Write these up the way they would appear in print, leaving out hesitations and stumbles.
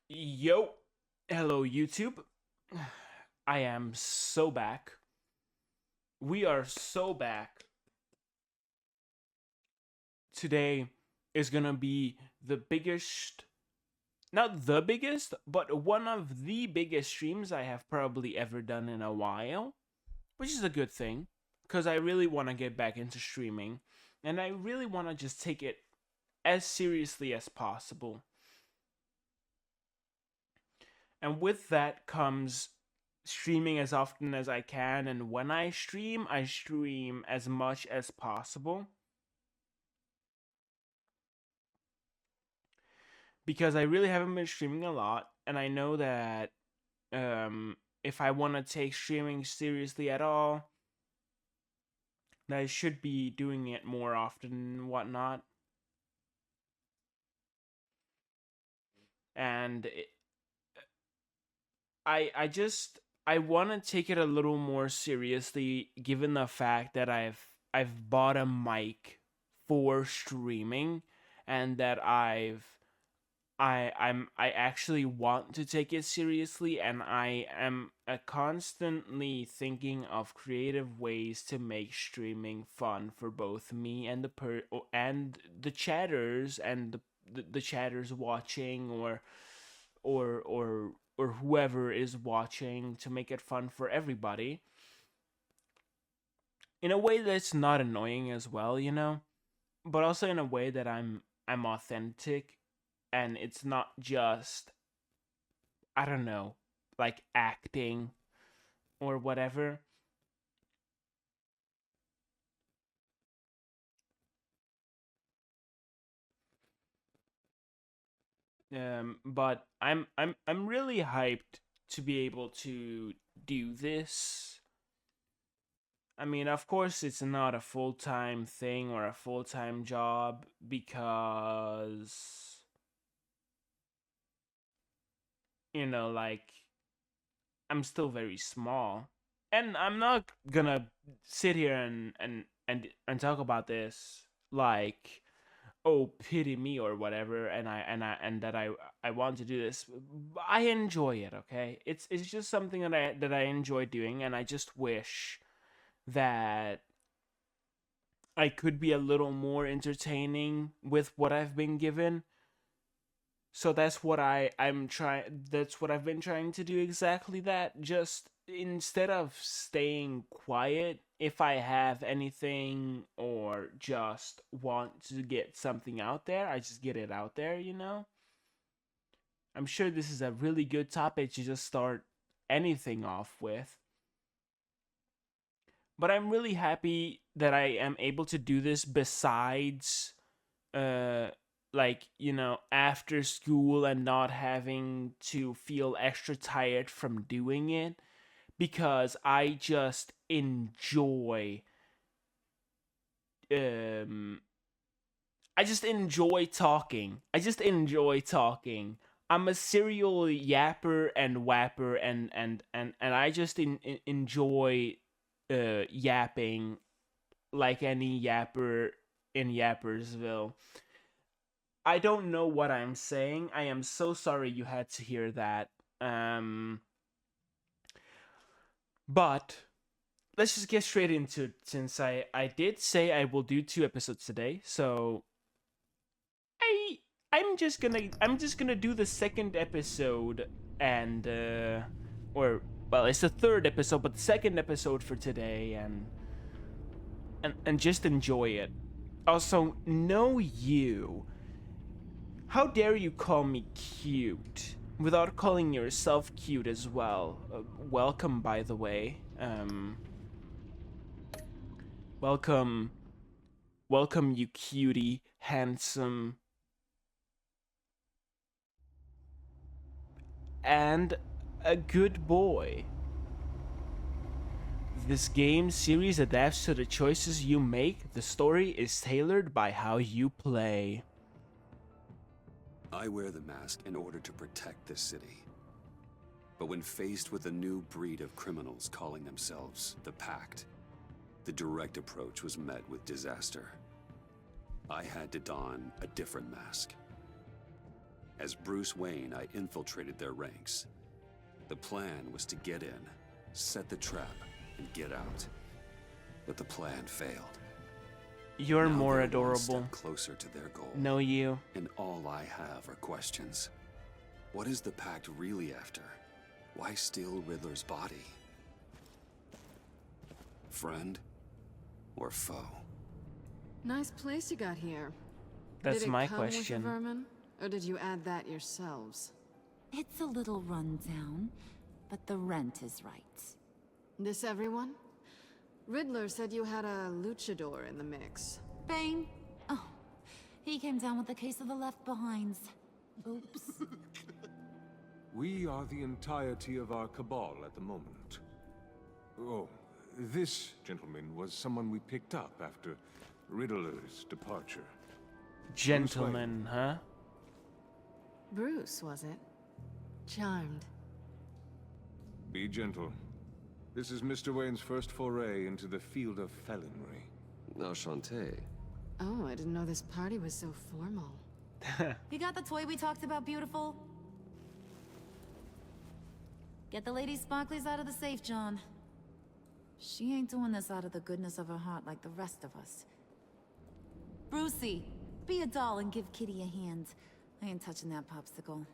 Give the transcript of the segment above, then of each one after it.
Yo, hello YouTube. I am so back. We are so back. Today is gonna be the biggest, not the biggest, but one of the biggest streams I have probably ever done in a while, which is a good thing because I really want to get back into streaming and I really want to just take it as seriously as possible. And with that comes streaming as often as I can. And when I stream as much as possible. Because I really haven't been streaming a lot. And I know that if I want to take streaming seriously at all, that I should be doing it more often and whatnot. And I want to take it a little more seriously, given the fact that I've bought a mic for streaming, and that I actually want to take it seriously, and I am constantly thinking of creative ways to make streaming fun for both me and the chatters and the chatters watching or or or whoever is watching, to make it fun for everybody in a way that's not annoying as well, but also in a way that I'm authentic, and it's not just, I don't know, like acting or whatever. But I'm really hyped to be able to do this. I mean, of course, it's not a full time thing or a full time job because, like, I'm still very small. And I'm not gonna sit here and talk about this like, oh, pity me or whatever, and that I want to do this. I enjoy it, okay? It's just something that I enjoy doing, and I just wish that I could be a little more entertaining with what I've been given. So that's what I'm trying that's what I've been trying to do, exactly that. Just instead of staying quiet, if I have anything or just want to get something out there, I just get it out there. I'm sure this is a really good topic to just start anything off with. But I'm really happy that I am able to do this besides uh like, after school, and not having to feel extra tired from doing it, because um I just enjoy talking. I'm a serial yapper and wapper, and I just enjoy yapping like any yapper in Yappersville. I don't know what I'm saying. I am so sorry you had to hear that. But let's just get straight into it, since I did say I will do 2 episodes today. So I I'm just gonna do the second episode, and or well, it's the third episode, but the second episode for today, and just enjoy it. Also, know you. How dare you call me cute without calling yourself cute as well? Welcome, by the way. Welcome, welcome, you cutie, handsome, and a good boy. This game series adapts to the choices you make. The story is tailored by how you play. I wear the mask in order to protect this city. But when faced with a new breed of criminals calling themselves the Pact, the direct approach was met with disaster. I had to don a different mask. As Bruce Wayne, I infiltrated their ranks. The plan was to get in, set the trap, and get out. But the plan failed. You're Now more they're one adorable. step closer to their goal. No, you. And all I have are questions. What is the Pact really after? Why steal Riddler's body? Friend or foe? Nice place you got here. That's did it my come question. With a vermin, or did you add that yourselves? It's a little rundown, but the rent is right. This everyone? Riddler said you had a luchador in the mix. Bane? Oh, he came down with a case of the left behinds. Oops. We are the entirety of our cabal at the moment. Oh, this gentleman was someone we picked up after Riddler's departure. Gentleman, huh? Bruce, was it? Charmed. Be gentle. This is Mr. Wayne's first foray into the field of felonry. Enchanté. Oh, I didn't know this party was so formal. You got the toy we talked about, beautiful? Get the lady sparklies out of the safe, John. She ain't doing this out of the goodness of her heart like the rest of us. Brucey, be a doll and give Kitty a hand. I ain't touching that popsicle.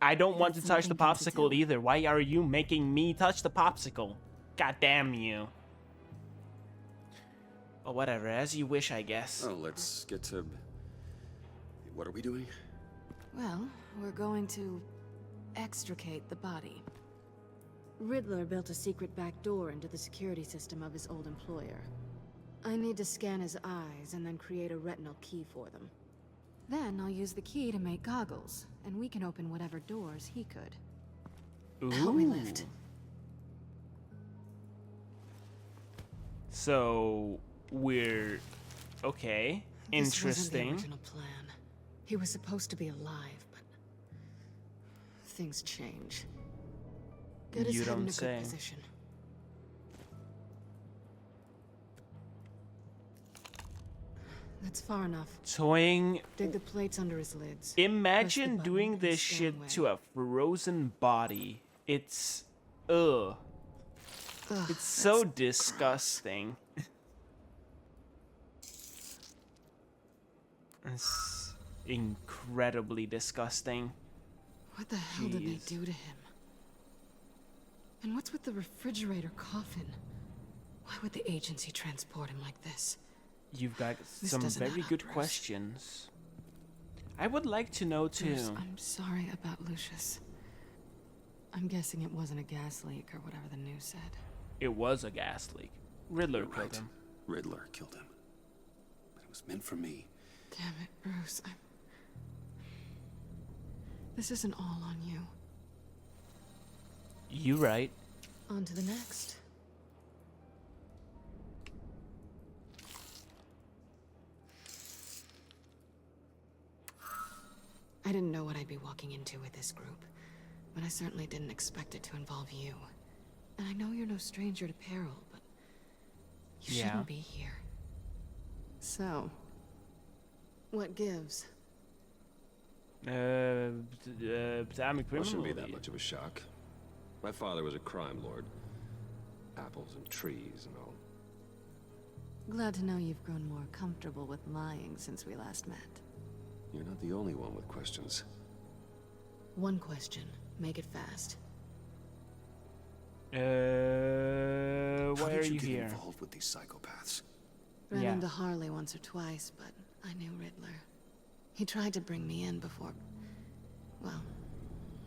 I don't want to Got touch the some thinking to popsicle do. either. Why are you making me touch the popsicle? God damn you. But whatever, as you wish, I guess. Oh, let's get to... What are we doing? Well, we're going to extricate the body. Riddler built a secret back door into the security system of his old employer. I need to scan his eyes and then create a retinal key for them. Then I'll use the key to make goggles, and we can open whatever doors he could. Help me lift. So we're okay. This wasn't the Interesting. original plan. He was supposed to be alive, but things change. Get his You head in a don't good say. position. That's far enough. Toying. Dig the plates under his lids. Imagine button doing and this scan shit away. to a frozen body. It's Ugh, It's so that's disgusting. It's incredibly disgusting. What the hell did they Jeez. do to him? And what's with the refrigerator coffin? Why would the agency transport him like this? You've got This some doesn't very add up, good Bruce. questions. I would like to know too. Bruce, I'm sorry about Lucius. I'm guessing it wasn't a gas leak or whatever the news said. It was a gas leak. Riddler You're killed right. him. Riddler killed him. But it was meant for me. Damn it, Bruce. This isn't all on you. You right. On to the next. I didn't know what I'd be walking into with this group, but I certainly didn't expect it to involve you. And I know you're no stranger to peril, but you Yeah. shouldn't be here. So, what gives? I'm a Well, criminal. shouldn't be that much of a shock. My father was a crime lord. Apples and trees and all. Glad to know you've grown more comfortable with lying since we last met. You're not the only one with questions. One question. Make it fast. Why How are did you you get here? involved with these psychopaths? Ran Yeah. into Harley once or twice, but I knew Riddler. He tried to bring me in before... well,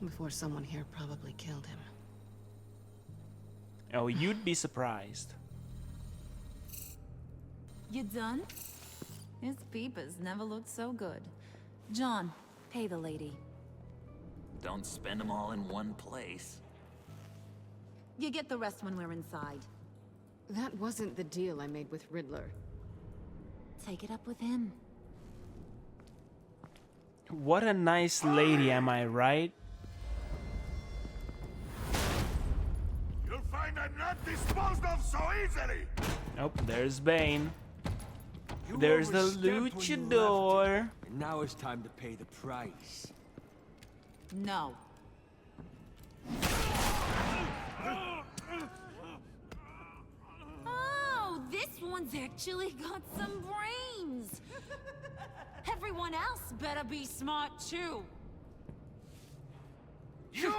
before someone here probably killed him. Oh, you'd be surprised. You done? His peepers never looked so good. John, pay the lady. Don't spend them all in one place. You get the rest when we're inside. That wasn't the deal I made with Riddler. Take it up with him. What a nice lady, am I right? You'll find I'm not disposed of so easily! Oh, there's Bane. You There's the overstepped when you left, luchador. and now it's time to pay the price. No. Oh, this one's actually got some brains. Everyone else better be smart too. You!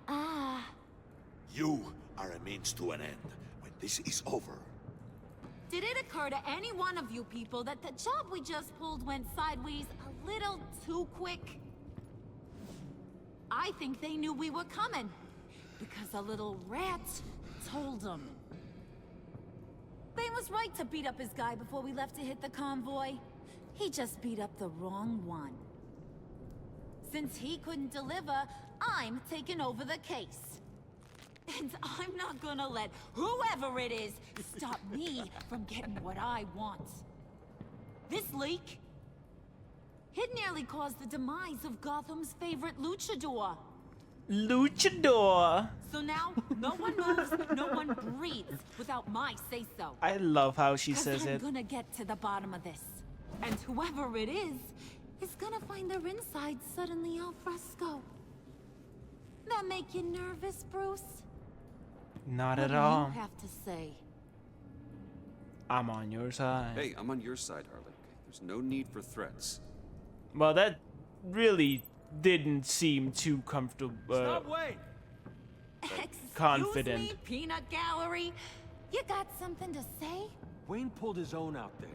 Ah. You are a means to an end. When this is over, Did it occur to any one of you people that the job we just pulled went sideways a little too quick? I think they knew we were coming, because a little rat told them. They was right to beat up his guy before we left to hit the convoy. He just beat up the wrong one. Since he couldn't deliver, I'm taking over the case. And I'm not gonna let whoever it is stop me from getting what I want. This leak, it nearly caused the demise of Gotham's favorite luchador. Luchador. So now, no one moves, no one breathes without my say-so. I love how she 'Cause says I'm it. gonna get to the bottom of this. And whoever it is gonna find their insides suddenly al fresco. That make you nervous, Bruce? Not What at do all. you have to say? I'm on your side. Hey, I'm on your side, Harley. There's no need for threats. Well, that really didn't seem too comfortable. Stop, wait! Excuse confident. me, Peanut Gallery? You got something to say? Wayne pulled his own out there.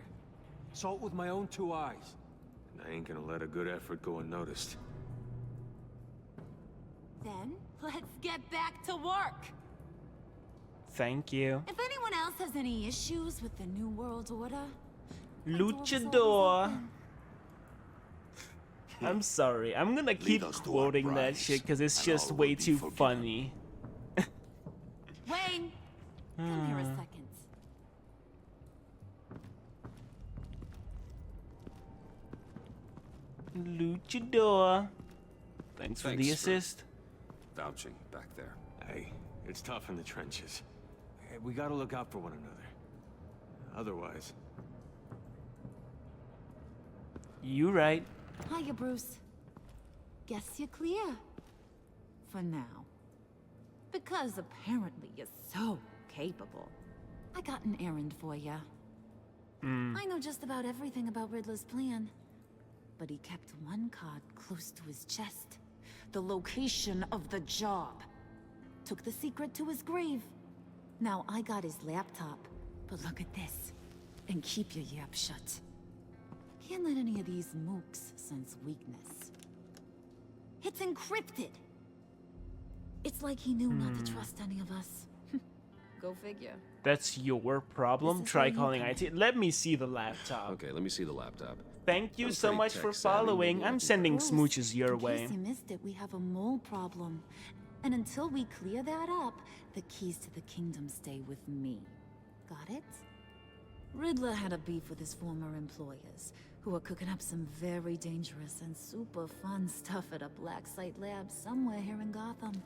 Saw it with my own two eyes. And I ain't gonna let a good effort go unnoticed. Then, let's get back to work. Thank you. If anyone else has any issues with the New World Order, my door's always Luchador. open. I'm sorry. I'm gonna keep us to our quoting that prize, shit because it's and just all way will be too forgiven. funny. Wayne, come here a second. Luchador. Thanks for the Thanks for- assist. Vouching back there. Hey, it's tough in the trenches. Hey, we gotta look out for one another. Otherwise... You right. Hiya, Bruce. Guess you're clear. For now. Because apparently you're so capable. I got an errand for ya. I know just about everything about Riddler's plan. But he kept one card close to his chest. The location of the job. Took the secret to his grave. Now I got his laptop. But look at this. And keep your yap shut. Can't let any of these mooks sense weakness. It's encrypted. It's like he knew not to trust any of us. Go figure. That's your problem. This is Try where you calling come IT. Let me see the laptop. Okay, let me see the laptop. Thank you I'm so pretty much for tech-savvy, following. maybe I I'm can- sending Bruce, smooches your in way. case you missed it, we have a mole problem. And until we clear that up, the keys to the kingdom stay with me. Got it? Riddler had a beef with his former employers, who are cooking up some very dangerous and super fun stuff at a black site lab somewhere here in Gotham.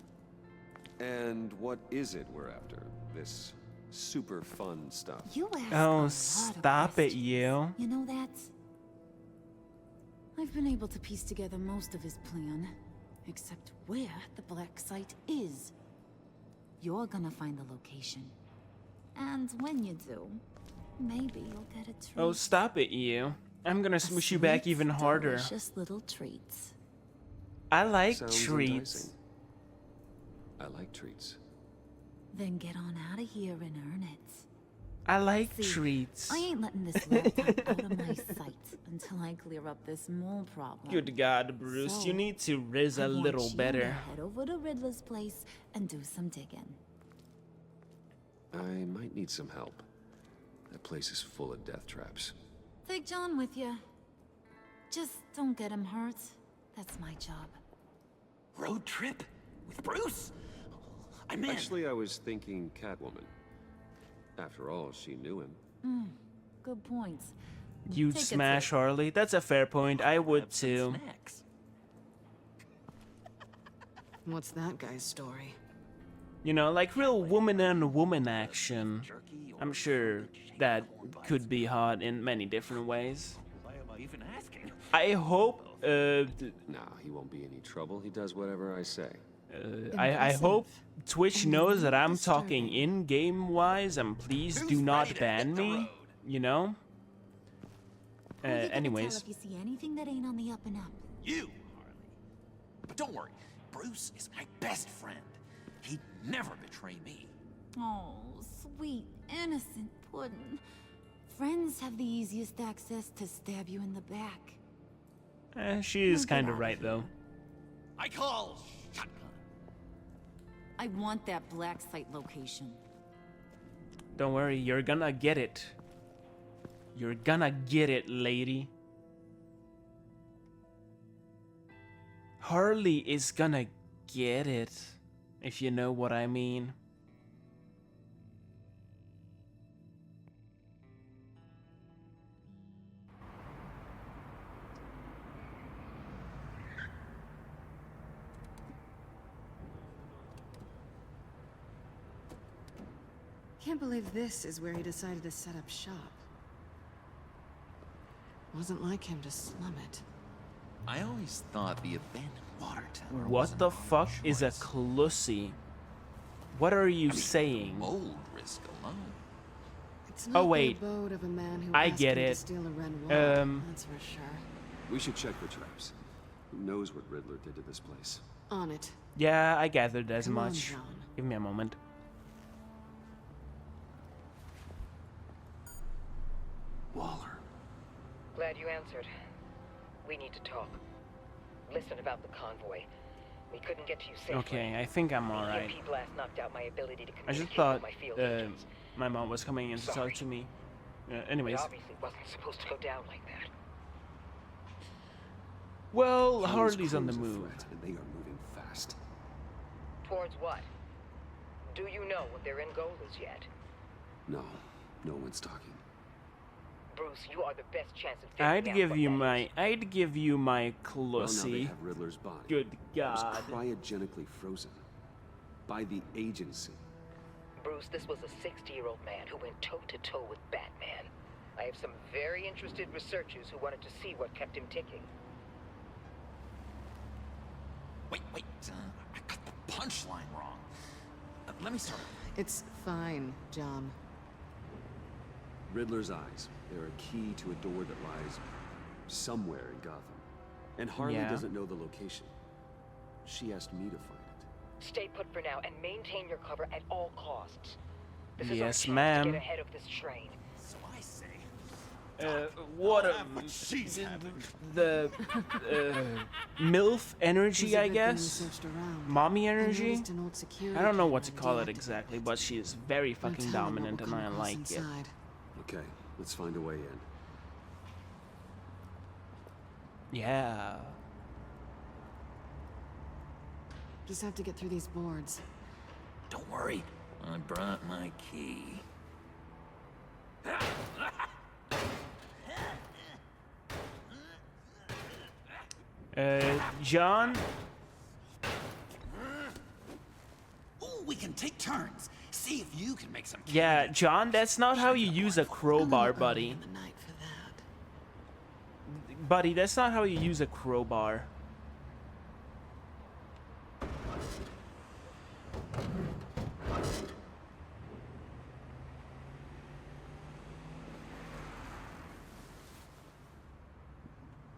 And what is it we're after? This super fun stuff. You asked a Oh, lot of stop it, questions. you. You know that? I've been able to piece together most of his plan, except where the black site is. You're gonna find the location. And when you do, maybe you'll get a treat. Oh, stop it, you. I'm gonna A smoosh you back sweet, even harder. Delicious little treats. I like Sounds treats. enticing. I like treats. Then get on out of here and earn it. I like See, treats. I ain't letting this laptop out of my sight until I clear up this mole problem. Good God, Bruce. So, You need to riz I a want little you to better. head over to Riddler's place and do some digging. I might need some help. That place is full of death traps. Take John with you. Just don't get him hurt. That's my job. Road trip? With Bruce? I'm in. Actually, I was thinking Catwoman. After all, she knew him. Good points. You'd Take a smash tip. Harley. That's a fair point. I would Have some too. snacks. What's that guy's story? You know, like real woman on woman action. Jerky or I'm sure sandwich, that corn bites. could be hot in many different ways. Why am I even asking? I hope Nah, he won't be any trouble. He does whatever I say. I hope Impressive. Twitch And knows that really I'm talking disturbing. in-game wise, and please Who's do not ready to ban hit the me. road? You know. Who you gonna tell Anyways, if you see anything that ain't on the up and up? You, Harley. But don't worry, Bruce is my best friend. He'd never betray me. Oh, sweet, innocent Puddin'. Friends have the easiest access to stab you in the back. she is Now get kind out of of right here. though. I call shotgun. I want that black site location. Don't worry, you're gonna get it. You're gonna get it, lady. Harley is gonna get it, if you know what I mean. Can't believe this is where he decided to set up shop. Wasn't like him to slum it. I always thought the abandoned water tower What the fuck is a clussy? What are you saying? mold risk alone. It's not wait. the abode of a man who I asked get him it. to steal a Renoir, Um, that's for sure. We should check for traps. Who knows what Riddler did to this place? On it. Yeah, I gathered as Come on, much. John. Give me a moment. Waller. Glad you answered. We need to talk. Listen about the convoy. We couldn't get to you safely. Okay, I think I'm The alright. EMP blast knocked out my ability to I communicate just thought with my field agents. my mom was coming in to talk Sorry. to me. It Anyways, obviously wasn't supposed to go down like that. well, Hugh's Harley's on the crew's a move. threat, and they are moving fast. Towards what? Do you know what their end goal is yet? No, no one's talking. Bruce, you are the best chance at figuring I'd out give what you that my is. I'd give you my Well, now they clussy. have Riddler's body. Good It was God. cryogenically frozen by the agency. Bruce, this was a 60-year-old man who went toe-to-toe with Batman. I have some very interested researchers who wanted to see what kept him ticking. Wait. I got the punchline wrong. Let me start. It's fine, John. Riddler's eyes. They're a key to a door that lies somewhere in Gotham. And Harley Yeah. doesn't know the location. She asked me to find it. Stay put for now and maintain your cover at all costs. This is our Yes, chance to ma'am. get ahead of this train. So I say. What have what she's having. the MILF energy, Was a I good thing we guess. searched around. Mommy I energy. noticed an old security I don't know camera what to call it deactivated. exactly, but she is very No fucking telling what dominant, we'll and come I across like it. inside. Okay, let's find a way in. Yeah. Just have to get through these boards. Don't worry. I brought my key. John. Ooh, we can take turns. See if you can make some. Yeah, John. That's not how you use a crowbar, Early buddy. in the night for that. Buddy, that's not how you use a crowbar.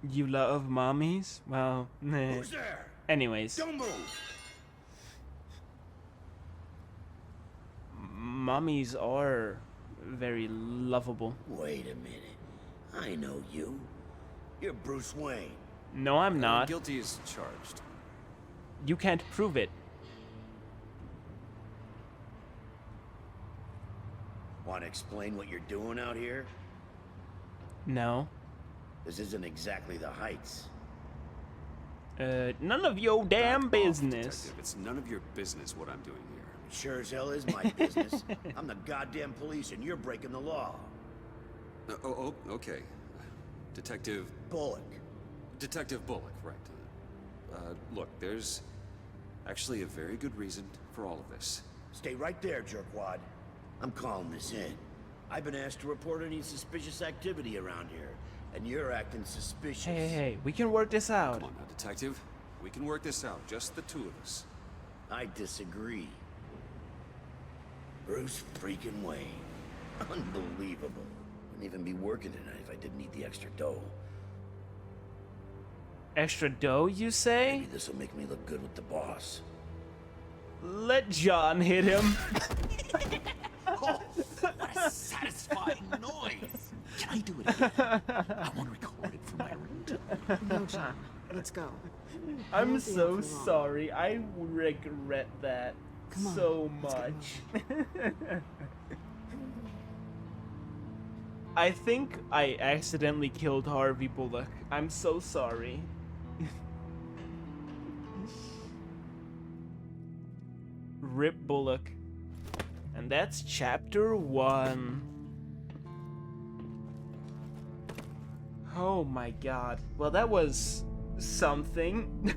You love mommies? Well, nah. Who's there? Anyways, Don't move. mommies are very lovable. Wait a minute. I know you. You're Bruce Wayne. No, I'm not. Guilty is charged. You can't prove it. Want to explain what you're doing out here? No. This isn't exactly the Heights. None of your damn Back off, business. detective. It's none of your business what I'm doing here. Sure as hell is my business. I'm the goddamn police and you're breaking the law. Okay. Detective Bullock. Bullock, right. Look, there's actually a very good reason for all of this. Stay right there, jerkwad. I'm calling this in. I've been asked to report any suspicious activity around here, and you're acting suspicious. Hey, we can work this out. Come on now, detective. We can work this out, just the two of us. I disagree. Bruce freaking Wayne. Unbelievable. Wouldn't even be working tonight if I didn't need the extra dough. Extra dough, you say? Maybe this'll make me look good with the boss. Let John hit him. Oh, what a satisfying noise! Can I do it again? I want to record it for my ringtone. No, John. Let's go. I'm won't be so out for long. sorry. I regret that Come on, so let's get much. I think I accidentally killed Harvey Bullock. I'm so sorry. Rip Bullock. And that's chapter 1. Oh my god. Well, that was something.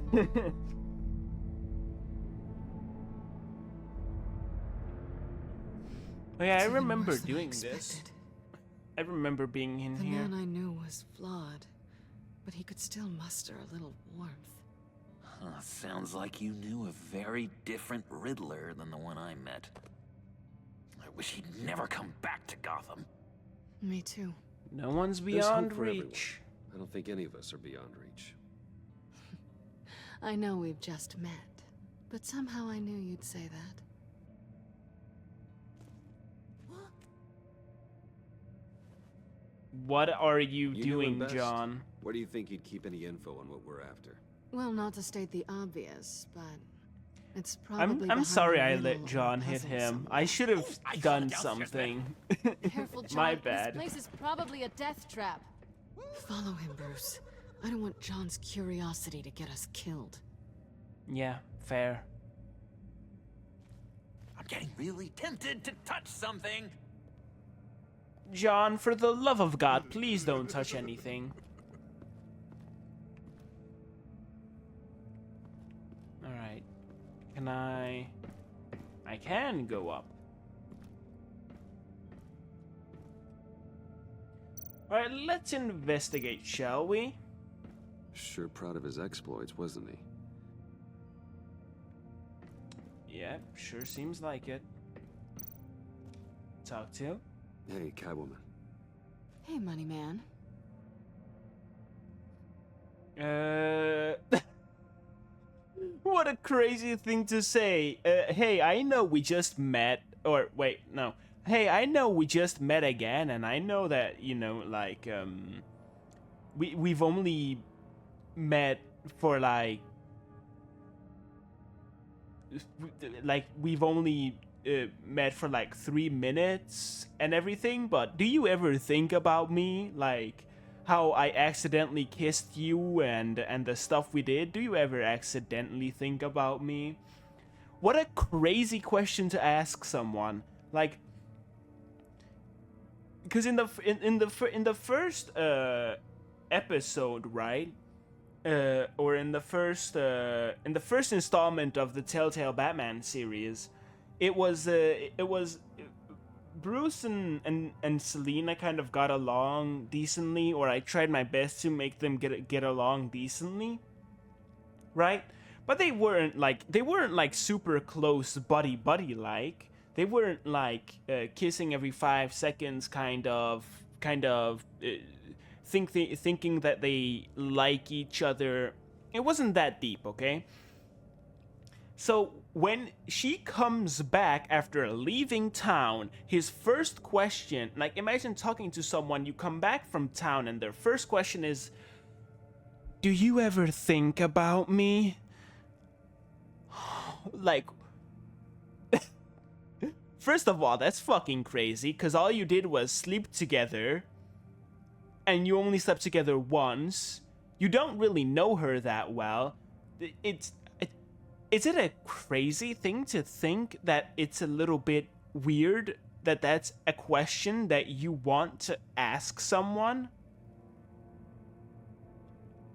Oh yeah, I It's even remember worse than I doing this. expected. I remember being in The here. man I knew was flawed, but he could still muster a little warmth. Huh, sounds like you knew a very different Riddler than the one I met. I wish he'd never come back to Gotham. Me too. No one's There's hope beyond for everyone. reach. I don't think any of us are beyond reach. I know we've just met, but somehow I knew you'd say that. What are you, You knew him doing, best. John? Where do you think you'd keep any info on what we're after? Well, not to state the obvious, but it's probably I'm behind sorry a I riddle let or John hit puzzle him. somewhere. I should have I done should've doubted something. Careful, John. My bad. This place is probably a death trap. Follow him, Bruce. I don't want John's curiosity to get us killed. Yeah, fair. I'm getting really tempted to touch something. John, for the love of God, please don't touch anything. Alright. Can I can go up. Alright, let's investigate, shall we? Sure proud of his exploits, wasn't he? Yeah, sure seems like it. Talk to? Hey, Catwoman. Hey, money man. What a crazy thing to say. Hey, I know we just met. Or, wait, no. Hey, I know we just met again, and I know that, you know, like, we've only met for, like, we've only met for, like, 3 minutes and everything, but do you ever think about me? Like, how I accidentally kissed you and the stuff we did? Do you ever accidentally think about me? What a crazy question to ask someone. Like, because in the first episode, right? Or in the first installment of the Telltale Batman series, it was Bruce and Selina kind of got along decently, or I tried my best to make them get along decently, right? But they weren't like super close buddy like. They weren't like kissing every 5 seconds, kind of thinking that they like each other. It wasn't that deep, okay? So when she comes back after leaving town, his first question, like, imagine talking to someone, you come back from town and their first question is, do you ever think about me? Like, first of all, that's fucking crazy, because all you did was sleep together, and you only slept together once. You don't really know her that well. Is it a crazy thing to think that it's a little bit weird that that's a question that you want to ask someone?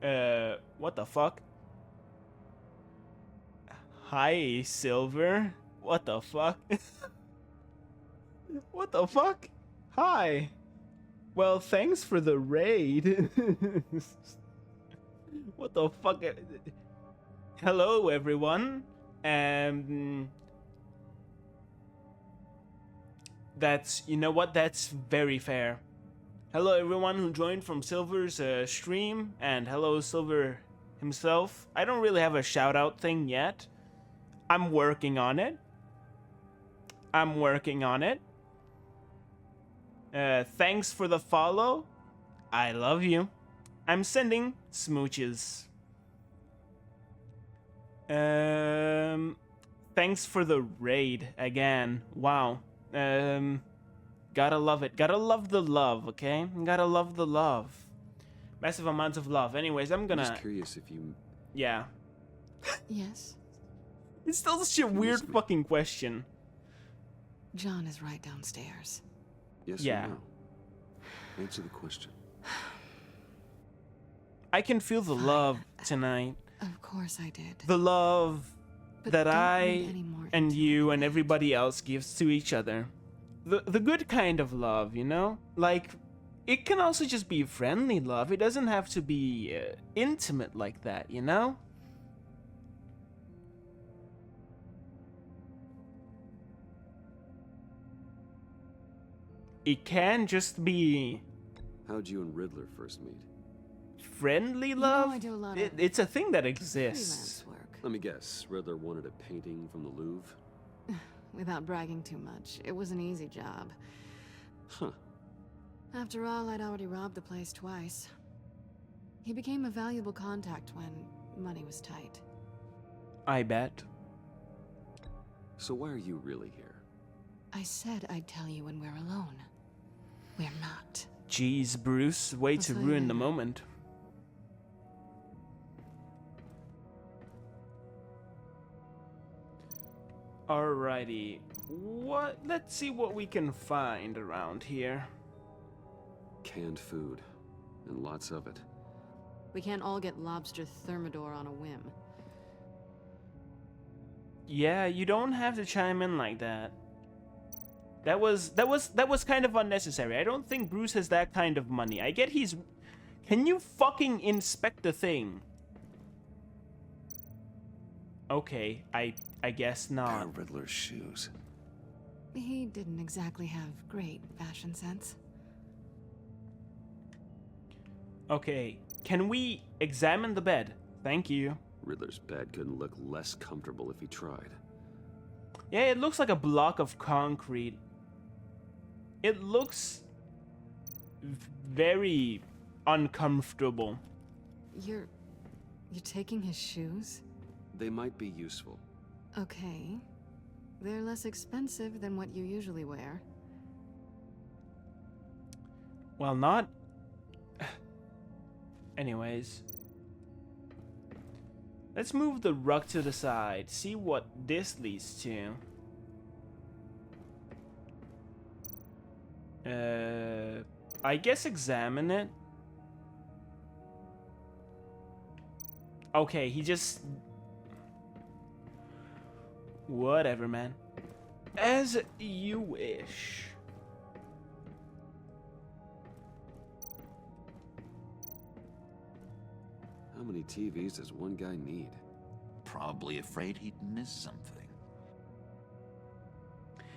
What the fuck? Hi, Silver. What the fuck? What the fuck? Hi. Well, thanks for the raid. What the fuck? Hello, everyone. That's, you know what? That's very fair. Hello, everyone who joined from Silver's stream, and hello, Silver himself. I don't really have a shout out thing yet. I'm working on it. Thanks for the follow. I love you. I'm sending smooches. Thanks for the raid again. Wow. Gotta love it. Gotta love the love, okay? Gotta love the love. Massive amounts of love. Anyways, I'm just gonna... curious if you... Yeah. Yes? It's still such a weird fucking question. John is right downstairs. Yes Yeah. or no? Answer the question. I can feel the love tonight. Of course I did. The love But that don't I read any more and into you it. and everybody else gives to each other. The good kind of love, you know? Like, it can also just be friendly love. It doesn't have to be intimate like that, you know? It can just be How'd you and Riddler first meet? friendly know, love. I do a lot of It's a thing that exists. Freelance work. Let me guess, Riddler wanted a painting from the Louvre? Without bragging too much, it was an easy job. Huh. After all, I'd already robbed the place twice. He became a valuable contact when money was tight. I bet. So why are you really here? I said I'd tell you when we're alone. We're not. Jeez, Bruce, way I'll to tell you ruin the later. moment. Alrighty, let's see what we can find around here. Canned food. And lots of it. We can't all get lobster thermidor on a whim. Yeah, you don't have to chime in like that. That was kind of unnecessary. I don't think Bruce has that kind of money. I get he's... Can you fucking inspect the thing? Okay, I guess Pair not. of Riddler's shoes. He didn't exactly have great fashion sense. Okay, can we examine the bed? Thank you. Riddler's bed couldn't look less comfortable if he tried. Yeah, it looks like a block of concrete. It looks very uncomfortable. You're taking his shoes? They might be useful. Okay. They're less expensive than what you usually wear. Well, not... Anyways. Let's move the rug to the side. See what this leads to. I guess examine it. Okay, he just... Whatever, man. As you wish. How many TVs does one guy need? Probably afraid he'd miss something.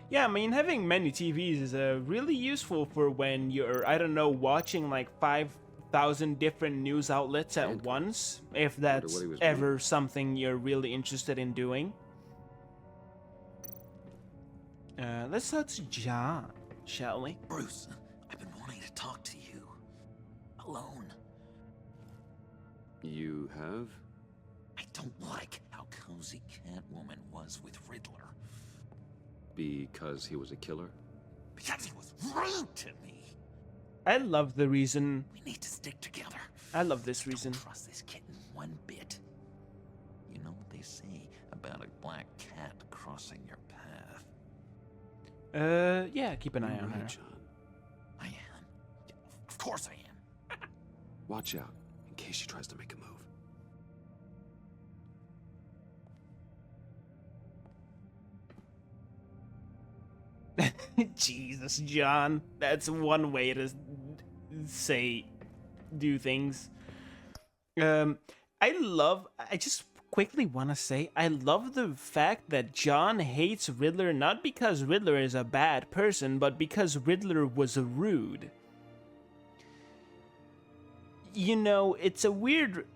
Yeah, I mean, having many TVs is really useful for when you're, I don't know, watching like 5,000 different news outlets at once, if that's what he was ever reading. something you're really interested in doing. Let's talk to John, shall we? Bruce, I've been wanting to talk to you. Alone. You have? I don't like how cozy Catwoman was with Riddler. Because he was a killer? Because he was rude to me. I love the reason. We need to stick together. I love this reason. Don't trust this kitten one bit. You know what they say about a black cat crossing your path? Yeah, keep an eye You're on right, her. John. I am. Yeah, of course I am. Watch out, in case she tries to make a move. Jesus, John. That's one way to do things. I just quickly want to say, I love the fact that John hates Riddler not because Riddler is a bad person, but because Riddler was rude. You know, it's a weird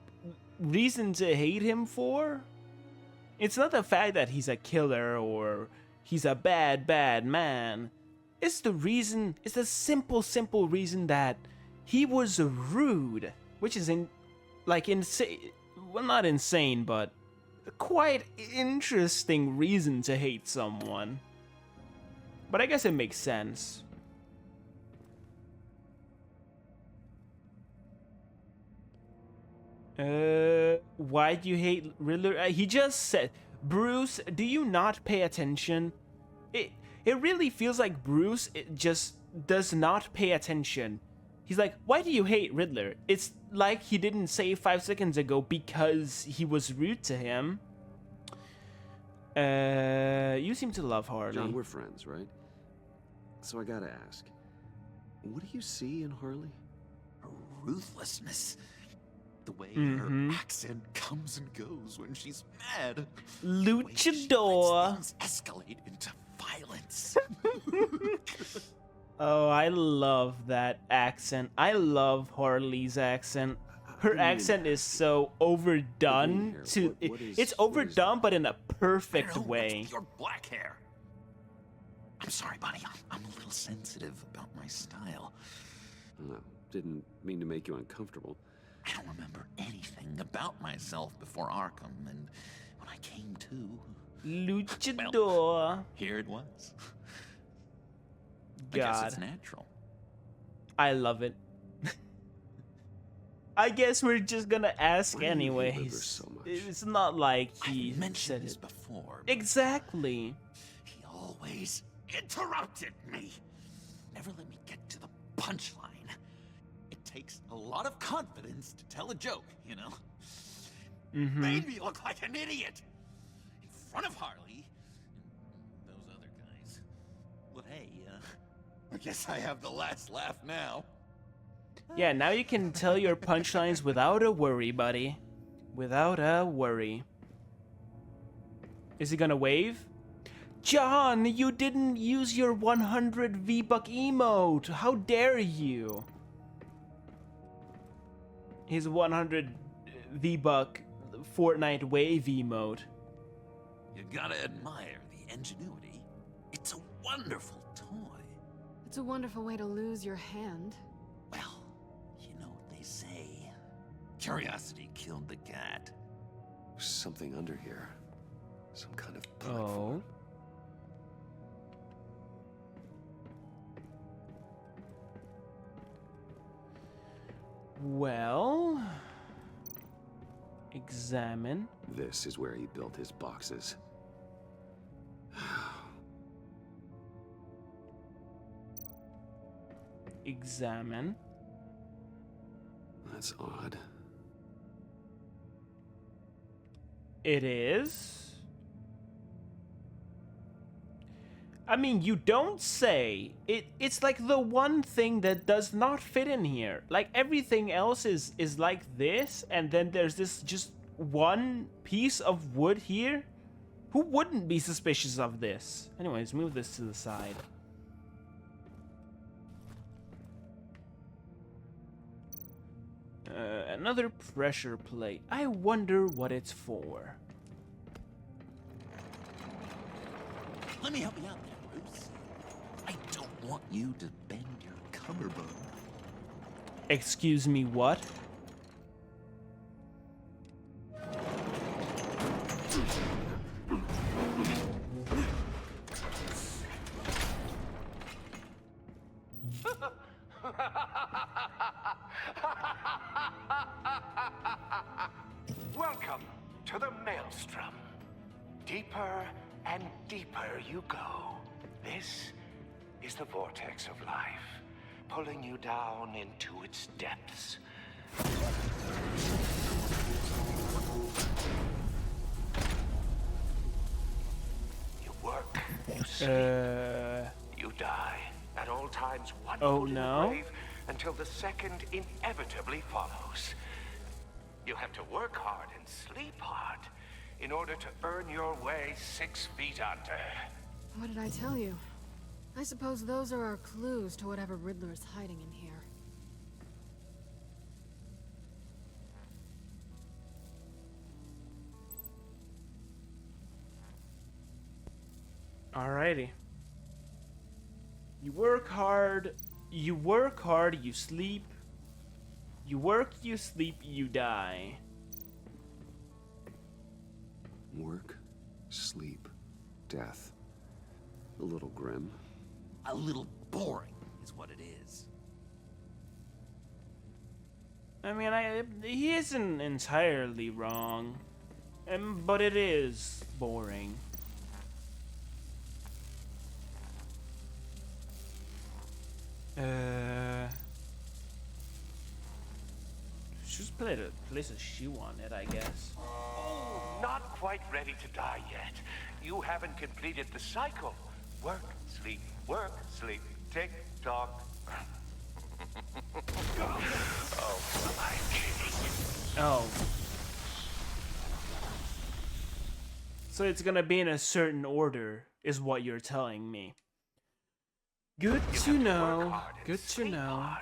reason to hate him for. It's not the fact that he's a killer or he's a bad man. It's the simple reason that he was rude, which is insane. Well, not insane, but a quite interesting reason to hate someone. But I guess it makes sense. Why do you hate Riddler? He just said, Bruce, do you not pay attention? It really feels like Bruce just does not pay attention. He's like, why do you hate Riddler? It's like he didn't say 5 seconds ago because he was rude to him. You seem to love Harley. John, we're friends, right? So I gotta ask, what do you see in Harley? Her ruthlessness. The way her accent comes and goes when she's mad. Luchador. Things escalate into violence. Oh, I love that accent. I love Harley's accent. Her accent is so overdone. It's overdone, but in a perfect way. Your black hair. I'm sorry, buddy. I'm a little sensitive about my style. Didn't mean to make you uncomfortable. I don't remember anything about myself before Arkham, and when I came to... Luchador. Well, here it was. God. I guess it's natural. I love it. I guess we're just gonna ask anyways. So much? It's not like he mentioned said this it before. Exactly. He always interrupted me. Never let me get to the punchline. It takes a lot of confidence to tell a joke, you know? Made me look like an idiot in front of Harley and those other guys. But hey, I guess I have the last laugh now. Yeah, now you can tell your punchlines without a worry, buddy. Without a worry. Is he gonna wave? John, you didn't use your 100 V-Buck emote. How dare you? His 100 V-Buck Fortnite wave emote. You gotta admire the ingenuity. It's a wonderful toy. It's a wonderful way to lose your hand. Well, you know what they say. Curiosity killed the cat. There's something under here. Some kind of platform. Oh. Well, examine. This is where he built his boxes. Examine. That's odd. It is. I mean, you don't say. It's like the one thing that does not fit in here. Like everything else is like this, and then there's this just one piece of wood here. Who wouldn't be suspicious of this? Anyways, move this to the side. Another pressure plate. I wonder what it's for. Let me help you out there, Bruce. I don't want you to bend your collarbone. Excuse me, what? Welcome to the Maelstrom. Deeper and deeper you go. This is the vortex of life, pulling you down into its depths. You work, you sleep, you die. At all times, one Oh, foot in no. the grave until the second inevitably follows. You have to work hard and sleep hard in order to earn your way 6 feet under. What did I tell you? I suppose those are our clues to whatever Riddler's hiding in here. Alrighty. You work hard, you sleep. You work, you sleep, you die. Work, sleep, death. A little grim. A little boring is what it is. I mean, he isn't entirely wrong, but it is boring. Just place a shoe on it, I guess. Oh, not quite ready to die yet. You haven't completed the cycle. Work, sleep, tick tock. Oh, my kitty. Oh. So it's gonna be in a certain order, is what you're telling me. Good to know. Good to know.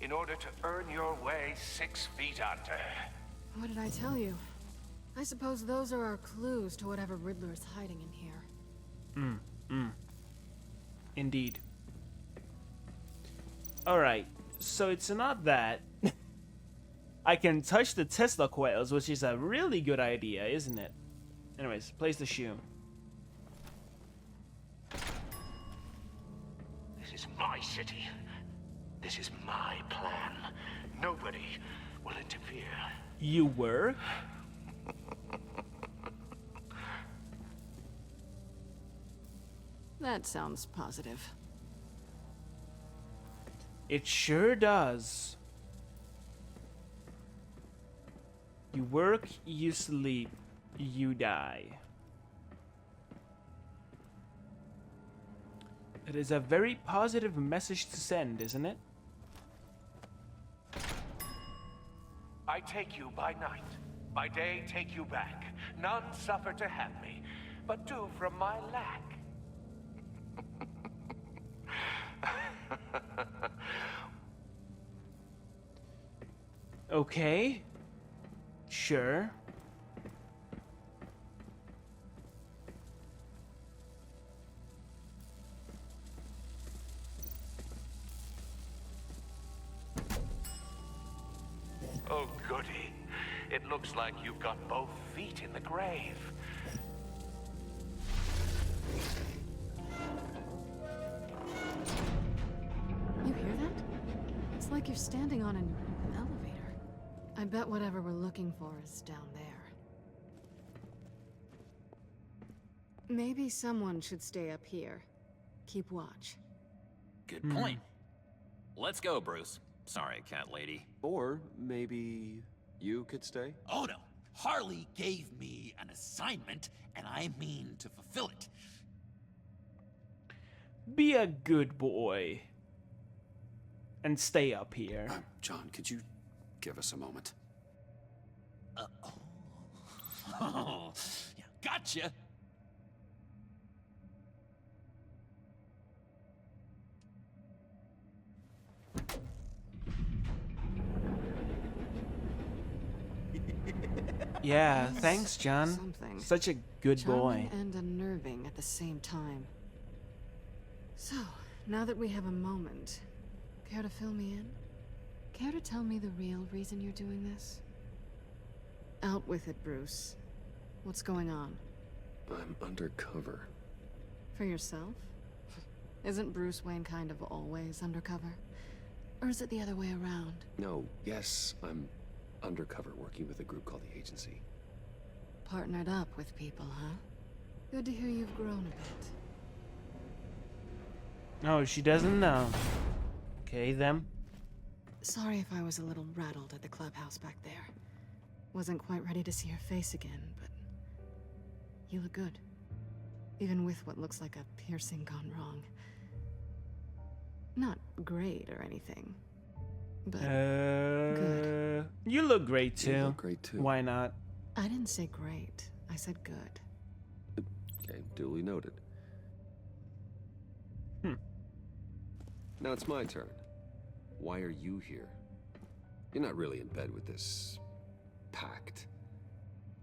In order to earn your way 6 feet under. What did I tell you? I suppose those are our clues to whatever Riddler's hiding in here. Indeed. Alright, so it's not that. I can touch the Tesla coils, which is a really good idea, isn't it? Anyways, place the shoe. This is my city. This is my plan. Nobody will interfere. You were? That sounds positive. It sure does. You work, you sleep, you die. It is a very positive message to send, isn't it? I take you by night. By day, take you back. None suffer to have me, but do from my lack. Okay. Sure. Oh, goody. It looks like you've got both feet in the grave. You hear that? It's like you're standing on an elevator. I bet whatever we're looking for is down there. Maybe someone should stay up here. Keep watch. Good point. Let's go, Bruce. Sorry, cat lady. Or maybe you could stay? Oh no. Harley gave me an assignment, and I mean to fulfill it. Be a good boy. And stay up here. John, could you give us a moment? Oh, yeah, gotcha. Yeah, thanks, John. Something. Such a good Charming boy. and unnerving at the same time. So, now that we have a moment, care to fill me in? Care to tell me the real reason you're doing this? Out with it, Bruce. What's going on? I'm undercover. For yourself? Isn't Bruce Wayne kind of always undercover? Or is it the other way around? No, yes, I'm undercover working with a group called the Agency. Partnered up with people, huh? Good to hear you've grown a bit. No, she doesn't know. Okay, them. Sorry if I was a little rattled at the clubhouse back there. Wasn't quite ready to see your face again, but you look good. Even with what looks like a piercing gone wrong. Not great or anything, But you look great too. You look great too. Why not? I didn't say great. I said good. Okay, duly noted. Now it's my turn. Why are you here? You're not really in bed with this pact.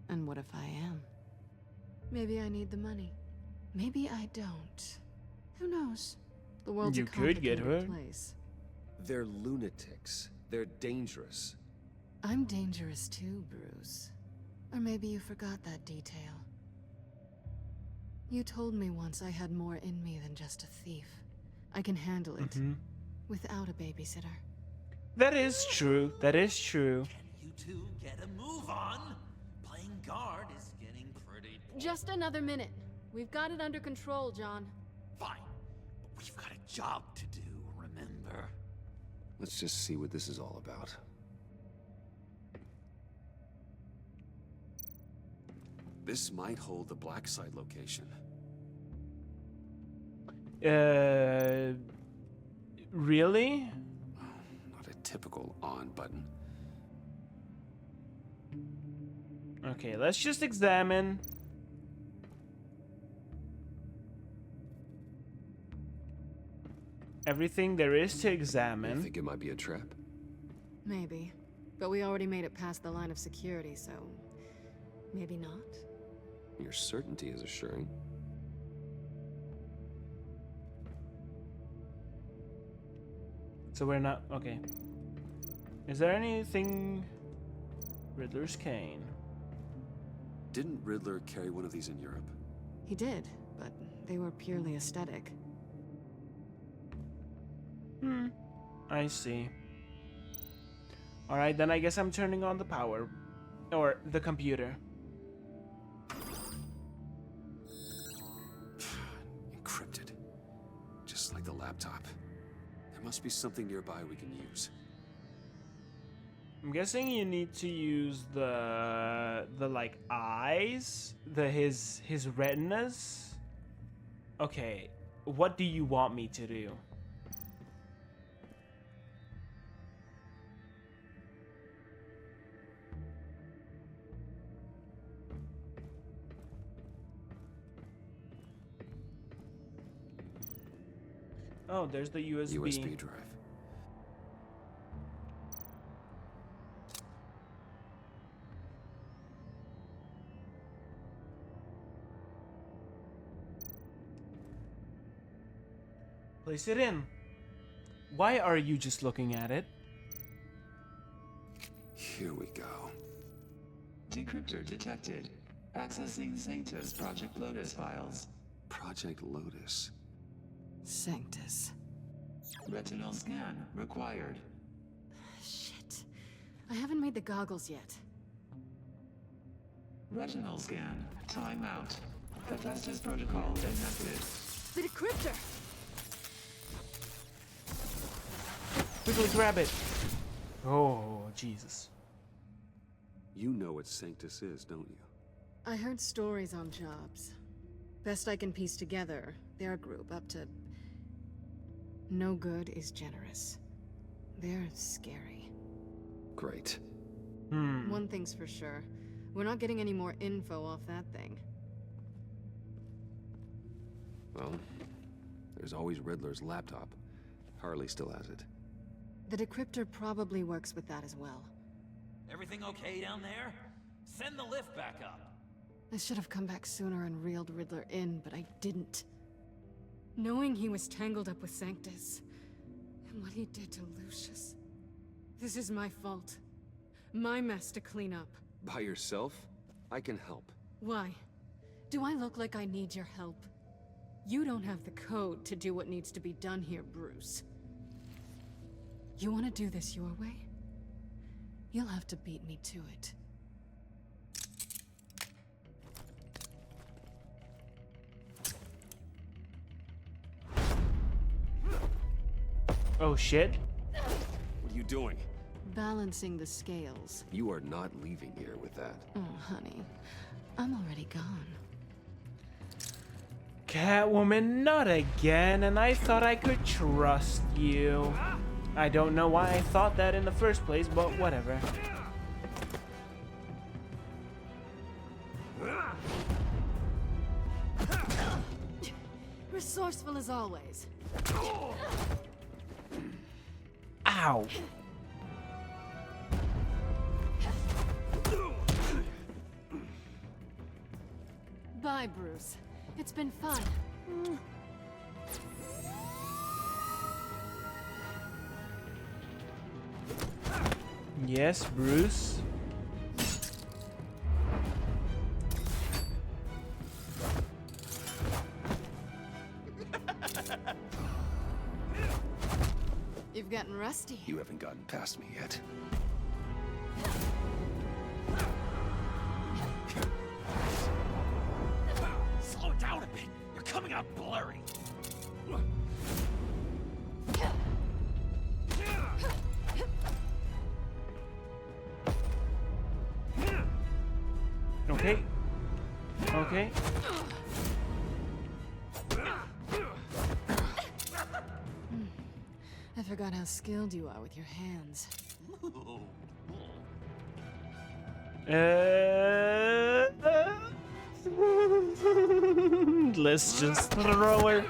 And what if I am? Maybe I need the money. Maybe I don't. Who knows? The world's You a could get complicated hurt. place. They're lunatics. They're dangerous. I'm dangerous too, Bruce. Or maybe you forgot that detail. You told me once I had more in me than just a thief. I can handle it without a babysitter. That is true. That is true. Can you two get a move on? Playing guard is getting pretty... Just another minute. We've got it under control, John. Fine. But we've got a job to do, remember? Let's just see what this is all about. This might hold the black site location. Really? Not a typical on button. Okay, let's just examine. Everything there is to I examine. think it might be a trap. Maybe. But we already made it past the line of security, so... maybe not? Your certainty is assuring. So we're not... Okay. Is there anything... Riddler's cane. Didn't Riddler carry one of these in Europe? He did, but they were purely aesthetic. I see. Alright, then I guess I'm turning on the power. Or the computer. Encrypted. Just like the laptop. There must be something nearby we can use. I'm guessing you need to use the like eyes, his retinas. Okay, what do you want me to do? Oh, there's the USB. USB drive. Place it in. Why are you just looking at it? Here we go. Decryptor detected. Accessing Sanctus Project Lotus files. Project Lotus. Sanctus. Retinal scan required. Shit. I haven't made the goggles yet. Retinal scan. Timeout. Hephaestus protocol enacted. The decryptor! Quickly grab it. Oh, Jesus. You know what Sanctus is, don't you? I heard stories on jobs. Best I can piece together, their group up to... no good is generous. They're scary. Great. One thing's for sure. We're not getting any more info off that thing. Well, there's always Riddler's laptop. Harley still has it. The decryptor probably works with that as well. Everything okay down there? Send the lift back up. I should have come back sooner and reeled Riddler in, but I didn't. Knowing he was tangled up with Sanctus, and what he did to Lucius. This is my fault. My mess to clean up. By yourself? I can help. Why? Do I look like I need your help? You don't have the code to do what needs to be done here, Bruce. You want to do this your way? You'll have to beat me to it. Oh shit. What are you doing? Balancing the scales. You are not leaving here with that. Oh, honey. I'm already gone. Catwoman, not again, and I thought I could trust you. I don't know why I thought that in the first place, but whatever. Resourceful as always. Ow! Bye, Bruce. It's been fun. Yes, Bruce. You've gotten rusty. You haven't gotten past me yet. Slow down a bit. You're coming out blurry. Okay. Okay. I forgot how skilled you are with your hands. Let's just throw her.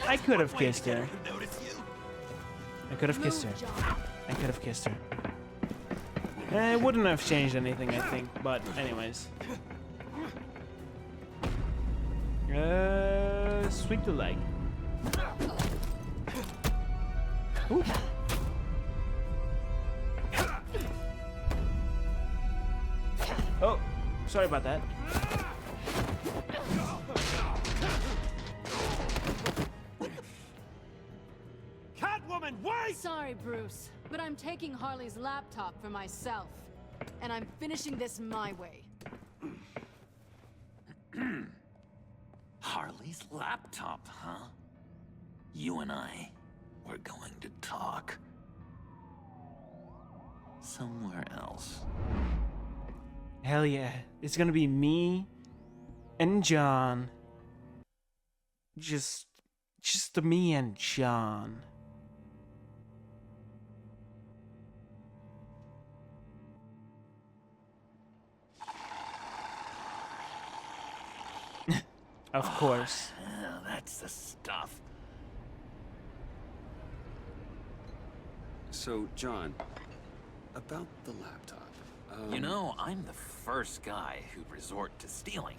I could have kissed her. I could have kissed her. I could have kissed her. It wouldn't have changed anything, I think. But anyways. Sweep the leg. Ooh. Oh, sorry about that. Catwoman, wait! Sorry, Bruce, but I'm taking Harley's laptop for myself. And I'm finishing this my way. Harley's laptop, huh? You and I, we're going to talk. Somewhere else. Hell yeah. It's gonna be me and John. Just the me and John. Of course. Yeah, that's the stuff. So, John, about the laptop. You know, I'm the first guy who'd resort to stealing.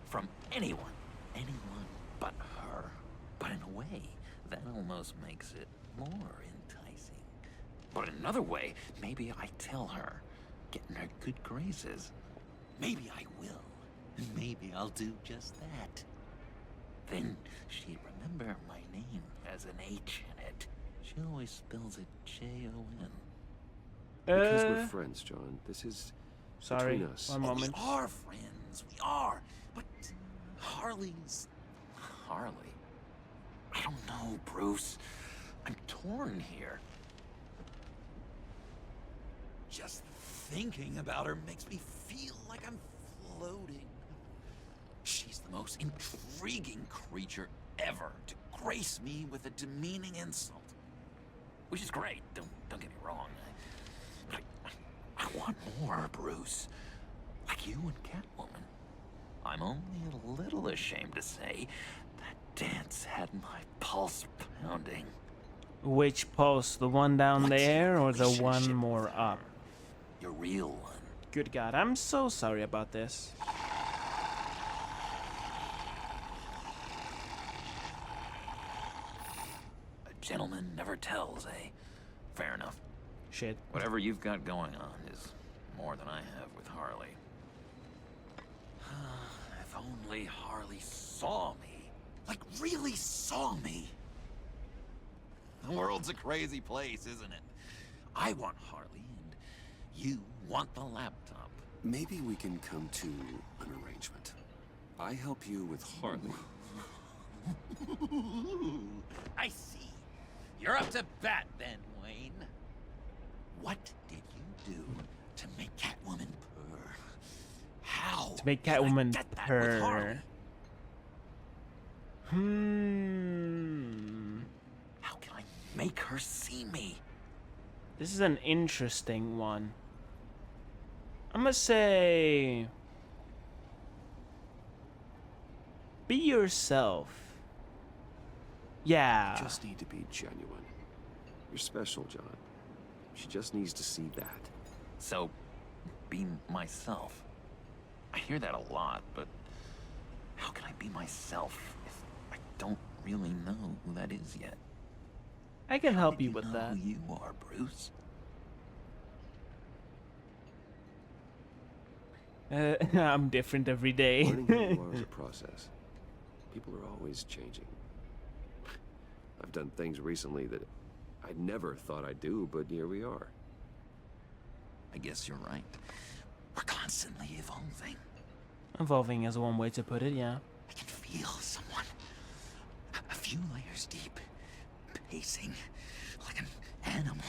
From anyone. Anyone but her. But in a way, that almost makes it more enticing. But in another way, maybe I tell her, get in her good graces. Maybe I will. And maybe I'll do just that. Then she'd remember my name as an H in it. She always spells it J-O-N. Because we're friends, John. This is sorry, between us. one moment. We are friends. We are. But Harley's... Harley? I don't know, Bruce. I'm torn here. Just thinking about her makes me feel like I'm floating. She's the most intriguing creature ever to grace me with a demeaning insult. Which is great, don't get me wrong. I want more, Bruce. Like you and Catwoman. I'm only a little ashamed to say that dance had my pulse pounding. Which pulse? The one down What's there your or the one relationship more with her? up? Your real one. Good God, I'm so sorry about this. A gentleman never tells, eh? Fair enough. Shit. Whatever you've got going on is more than I have with Harley. If only Harley saw me. Like, really saw me. The world's a crazy place, isn't it? I want Harley, and you want the laptop. Maybe we can come to an arrangement. I help you with Harley. I see. You're up to bat then, Wayne. What did you do to make Catwoman purr? How? To make did I Catwoman get that with Harley? purr. How can I make her see me? This is an interesting one. I'm gonna say... be yourself. Yeah. You just need to be genuine. You're special, John. She just needs to see that. So, be myself. I hear that a lot, but how can I be myself if I don't really know who that is yet? I can help you How with did you know that. who you are, Bruce? I'm different every day. Learning who you are is a process. People are always changing. I've done things recently that I never thought I'd do, but here we are. I guess you're right. We're constantly evolving. Evolving is one way to put it, yeah. I can feel someone a few layers deep, pacing like an animal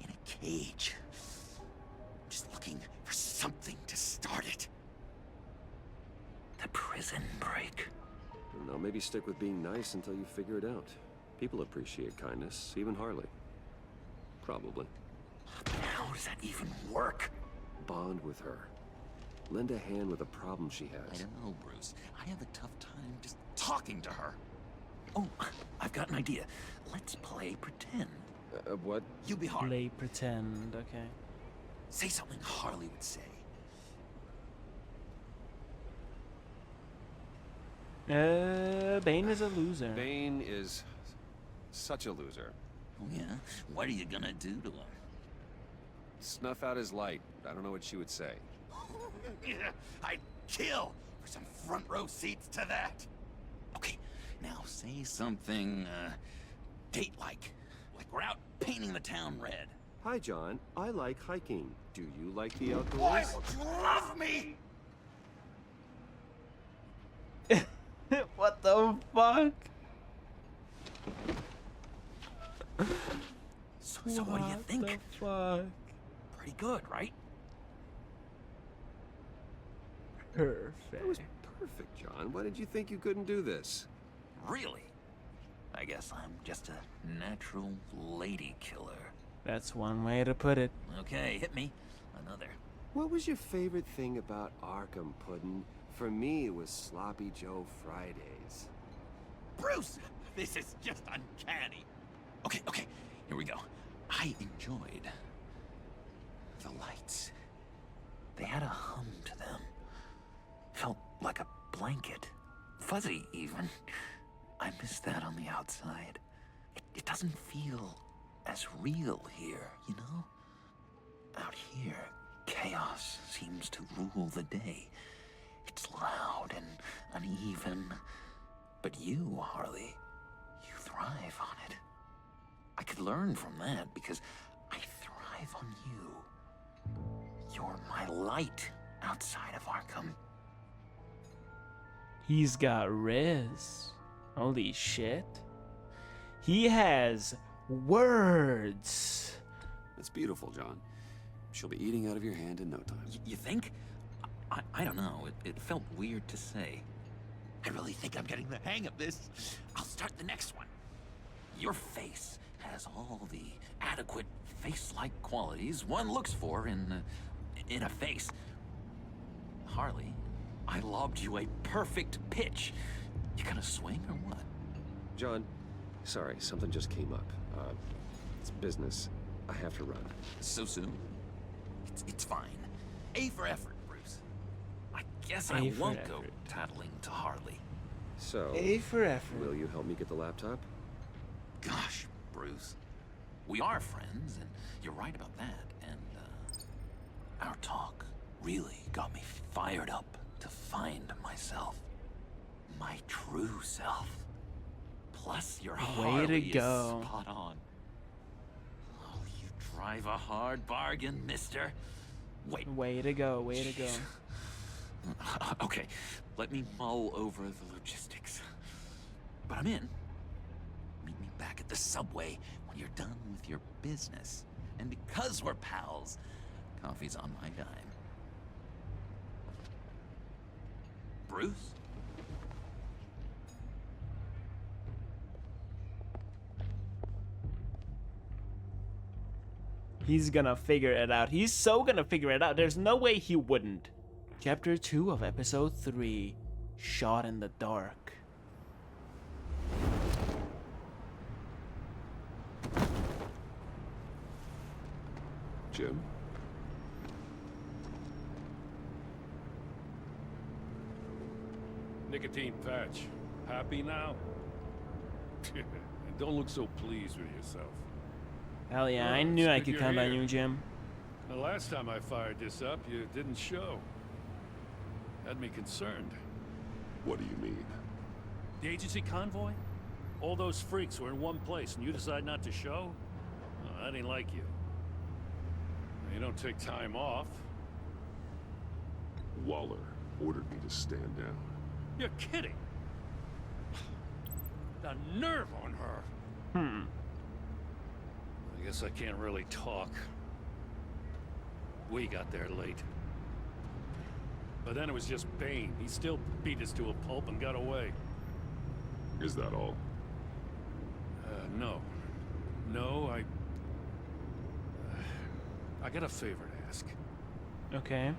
in a cage. Just looking for something to start it. The prison break. No, maybe stick with being nice until you figure it out. People appreciate kindness, even Harley. Probably. How does that even work? Bond with her. Lend a hand with a problem she I has. don't know, Bruce. I have a tough time just talking to her. Oh, I've got an idea. Let's play pretend. What? You be Harley. Play pretend, okay. Say something Harley would say. Bane is a loser. Bane is such a loser. Oh, yeah? What are you gonna do to him? Snuff out his light. I don't know what she would say. I'd kill for some front row seats to that. Okay, now say something, date-like. Like we're out painting the town red. Hi, John. I like hiking. Do you like the outdoors? Why would you love me? What the fuck? So what do you think? The fuck? Pretty good, right? That was Perfect. perfect, John. Why did you think you couldn't do this? Really? I guess I'm just a natural lady killer. That's one way to put it. Okay, hit me. Another. What was your favorite thing about Arkham, Puddin'? For me, it was Sloppy Joe Fridays. Bruce! This is just uncanny. Okay, here we go. I enjoyed the lights. They had a hum to them. Felt like a blanket. Fuzzy, even. I miss that on the outside. It doesn't feel as real here, you know? Out here, chaos seems to rule the day. It's loud and uneven. But you, Harley, you thrive on it. I could learn from that because I thrive on you. You're my light outside of Arkham. He's got Riz. Holy shit. He has words. That's beautiful, John. She'll be eating out of your hand in no time. You think? I don't know. It felt weird to say. I really think I'm getting the hang of this. I'll start the next one. Your face has all the adequate face-like qualities one looks for in a face. Harley, I lobbed you a perfect pitch. You gonna swing or what? John, sorry, something just came up. It's business. I have to run. So soon? It's fine. A for effort, Bruce. I guess A I for won't go effort. tattling to Harley. So, A for effort. will you help me get the laptop? Gosh, Bruce. We are friends, and you're right about that. And, our talk really got me fired up to find myself. My true self. Plus, your Way Harley to is go. spot on. Oh, you drive a hard bargain, mister. Wait, Way to go, way to go. okay, let me mull over the logistics. But I'm in. Meet me back at the subway when you're done with your business. And because we're pals, coffee's on my dime. Bruce? He's gonna figure it out. He's so gonna figure it out. There's no way he wouldn't. Chapter 2 of Episode 3, Shot in the Dark. Jim? Nicotine patch. Happy now? Don't look so pleased with yourself. Hell yeah, Well, I knew it's I good could you're count on here. you, Jim. The last time I fired this up, you didn't show. Had me concerned. What do you mean? The agency convoy? All those freaks were in one place and you decide not to show? Oh, that ain't like you. You don't take time off. Waller ordered me to stand down. You're kidding. The nerve on her. I guess I can't really talk. We got there late. But then it was just Bane. He still beat us to a pulp and got away. Is that all? No. No, I got a favor to ask. Okay.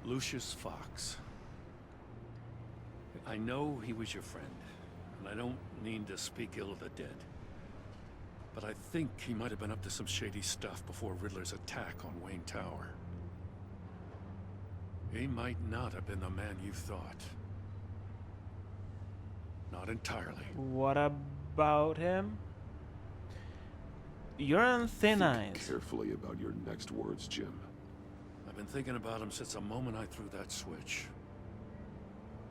Lucius Fox. I know he was your friend, and I don't mean to speak ill of the dead. But I think he might have been up to some shady stuff before Riddler's attack on Wayne Tower. He might not have been the man you thought. Not entirely. What about him? You're on thin Think ice. carefully about your next words, Jim. I've been thinking about him since the moment I threw that switch.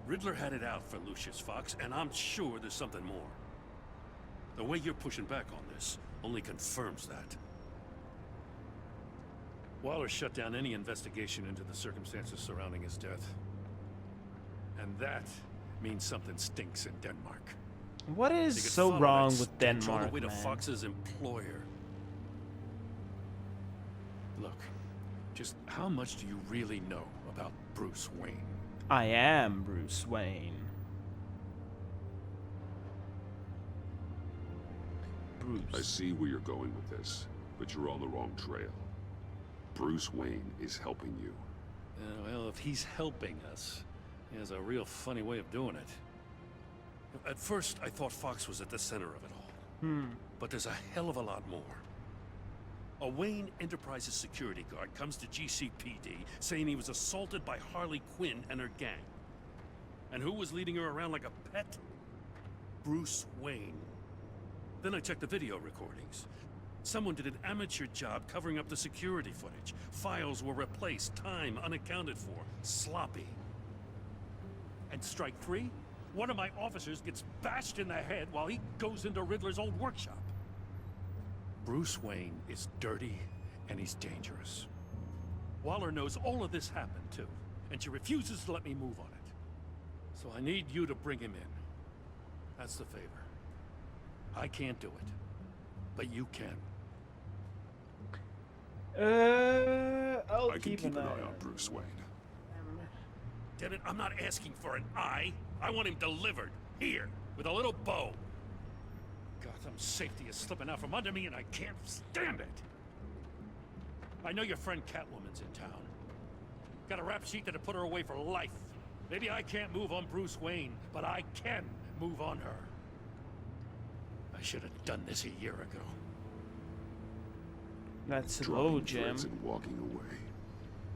Riddler had it out for Lucius Fox, and I'm sure there's something more. The way you're pushing back on this only confirms that. Waller shut down any investigation into the circumstances surrounding his death. And that means something stinks in Denmark. What They is could so follow wrong that with stench all Denmark, the way to man? Fox's employer. Look, just how much do you really know about Bruce Wayne? I am Bruce Wayne. I see where you're going with this, but you're on the wrong trail. Bruce Wayne is helping you. Well, if he's helping us, he has a real funny way of doing it. At first, I thought Fox was at the center of it all. But there's a hell of a lot more. A Wayne Enterprises security guard comes to GCPD saying he was assaulted by Harley Quinn and her gang. And who was leading her around like a pet? Bruce Wayne. Then I checked the video recordings. Someone did an amateur job covering up the security footage. Files were replaced, time unaccounted for, sloppy. And strike three? One of my officers gets bashed in the head while he goes into Riddler's old workshop. Bruce Wayne is dirty and he's dangerous. Waller knows all of this happened too, and she refuses to let me move on it. So I need you to bring him in. That's the favor. I can't do it, but you can. I'll I can keep an eye on Bruce Wayne. Damn it, I'm not asking for an eye. I want him delivered, here, with a little bow. Gotham's safety is slipping out from under me and I can't stand it. I know your friend Catwoman's in town. Got a rap sheet that'll put her away for life. Maybe I can't move on Bruce Wayne, but I can move on her. I should have done this a year ago. That's low, Dropping Jim. threats and walking away.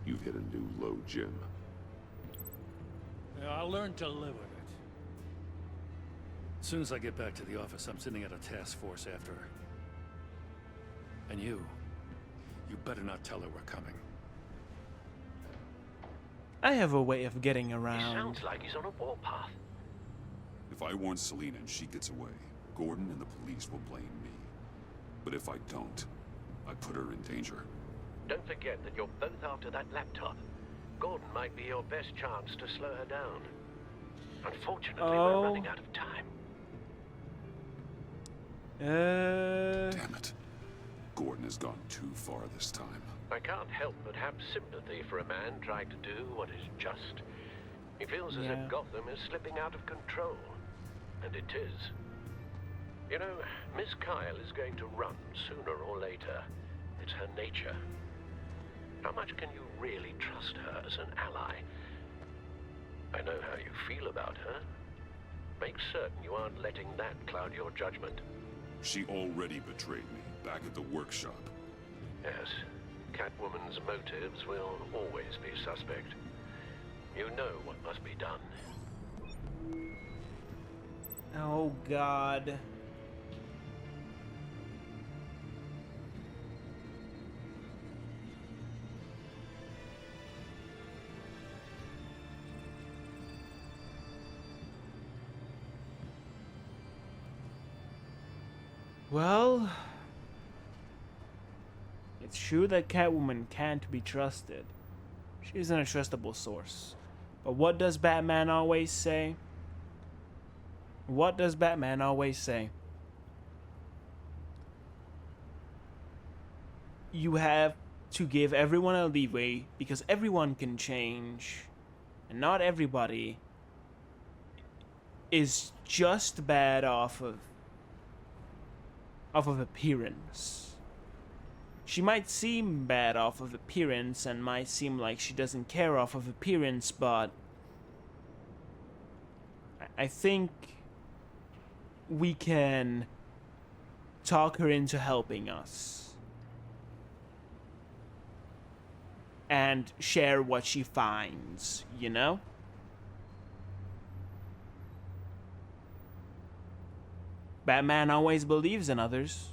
You've hit a new low, Jim. Yeah, I'll learn to live with it. As soon as I get back to the office, I'm sitting at a task force after her. And you better not tell her we're coming. I have a way of getting He around. sounds like he's on a warpath. If I warn Selina and she gets away, Gordon and the police will blame me. But if I don't, I put her in danger. Don't forget that you're both after that laptop. Gordon might be your best chance to slow her down. Unfortunately, we're running out of time. Damn it. Gordon has gone too far this time. I can't help but have sympathy for a man trying to do what is just. He feels as Yeah. if Gotham is slipping out of control. And it is. You know, Miss Kyle is going to run sooner or later. It's her nature. How much can you really trust her as an ally? I know how you feel about her. Make certain you aren't letting that cloud your judgment. She already betrayed me back at the workshop. Yes, Catwoman's motives will always be suspect. You know what must be done. Oh, God. Well, it's true that Catwoman can't be trusted. She's an untrustable source. But what does Batman always say? What does Batman always say? You have to give everyone a leeway because everyone can change. And not everybody is just bad off of appearance. She might seem bad off of appearance and might seem like she doesn't care off of appearance, but I think we can talk her into helping us and share what she finds, you know? Batman always believes in others.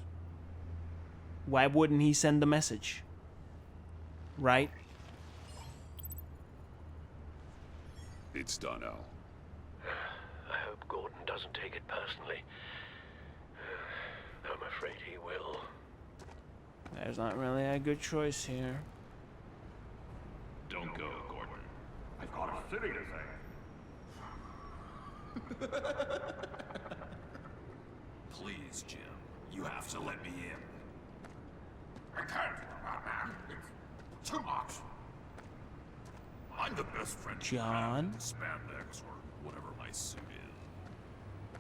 Why wouldn't he send the message? Right? It's done, Al. I hope Gordon doesn't take it personally. I'm afraid he will. There's not really a good choice here. Don't go, Gordon. I've got a city to save. Please, Jim. You have to let me in. I can't, man. It's too much. I'm the best friend you have John? in spandex or whatever my suit is.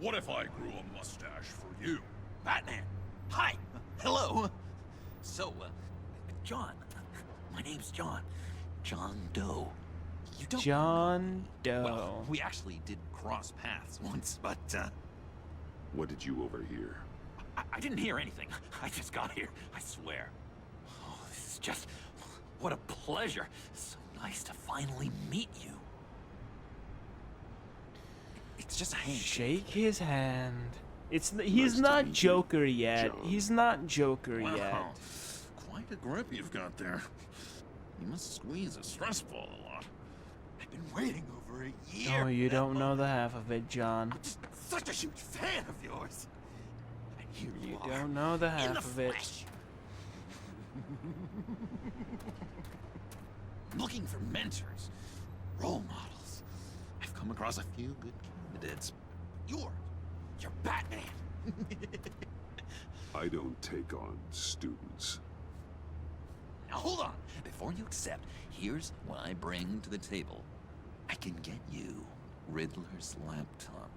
What if I grew a mustache for you? Batman! Hi! Hello! So, John. My name's John. John Doe. You don't John Doe. Well, we actually did cross paths once, but, What did you overhear? I didn't hear anything. I just got here, I swear. Oh, this is just... What a pleasure. So nice to finally meet you. It's just a handshake. Shake his hand. He's Nice to not meet you, Joker yet. John. He's not Joker Wow. yet. Quite a grip you've got there. You must squeeze a stress ball a lot. I've been waiting over a year. Oh, you for that don't know moment. the half of it, John. I'm just such a huge fan of yours. And here you are. Don't know the in half the of it. flesh. Looking for mentors, role models. I've come across a few good candidates. You're Batman. I don't take on students. Now hold on. Before you accept, here's what I bring to the table. I can get you Riddler's laptop.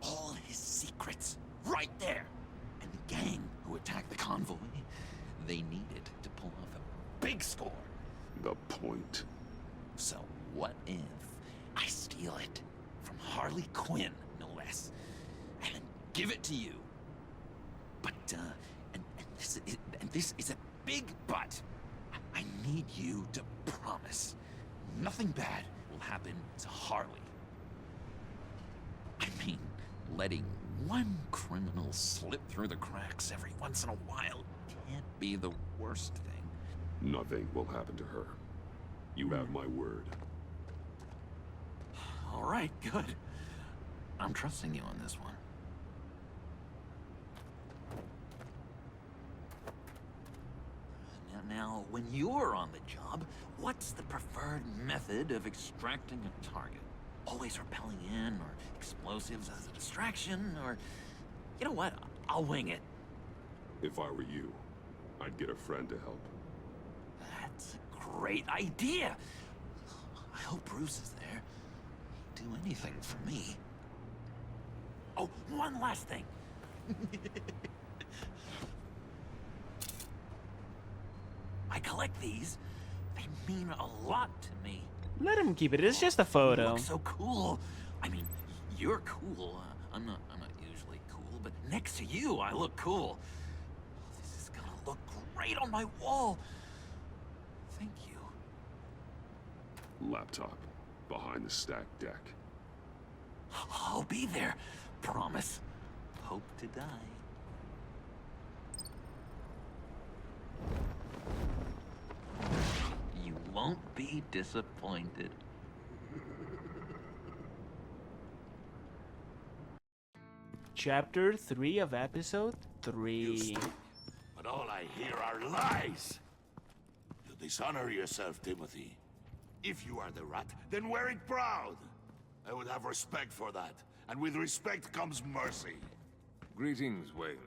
All his secrets, right there. And the gang who attacked the convoy, they need it to pull off a big score. The point. So what if I steal it from Harley Quinn, no less, and then give it to you? But this is a big but. I need you to promise nothing bad will happen to Harley. I mean, letting one criminal slip through the cracks every once in a while can't be the worst thing. Nothing will happen to her. You have my word. All right, good. I'm trusting you on this one. Now, when you're on the job, what's the preferred method of extracting a target? Always rappelling in, or explosives as a distraction, or... You know what? I'll wing it. If I were you, I'd get a friend to help. That's a great idea. I hope Bruce is there. He'd do anything for me. Oh, one last thing. I collect these. They mean a lot to me. Let him keep it. It's just a You photo. look so cool. I mean, you're cool. I'm not usually cool, but next to you, I look cool. This is gonna look great on my wall. Thank you. Laptop. Behind the stacked deck. I'll be there. Promise. Hope to die. You won't be disappointed. Chapter 3 of episode 3. But all I hear are lies. You dishonor yourself, Timothy. If you are the rat, then wear it proud. I would have respect for that. And with respect comes mercy. Greetings, Wayne.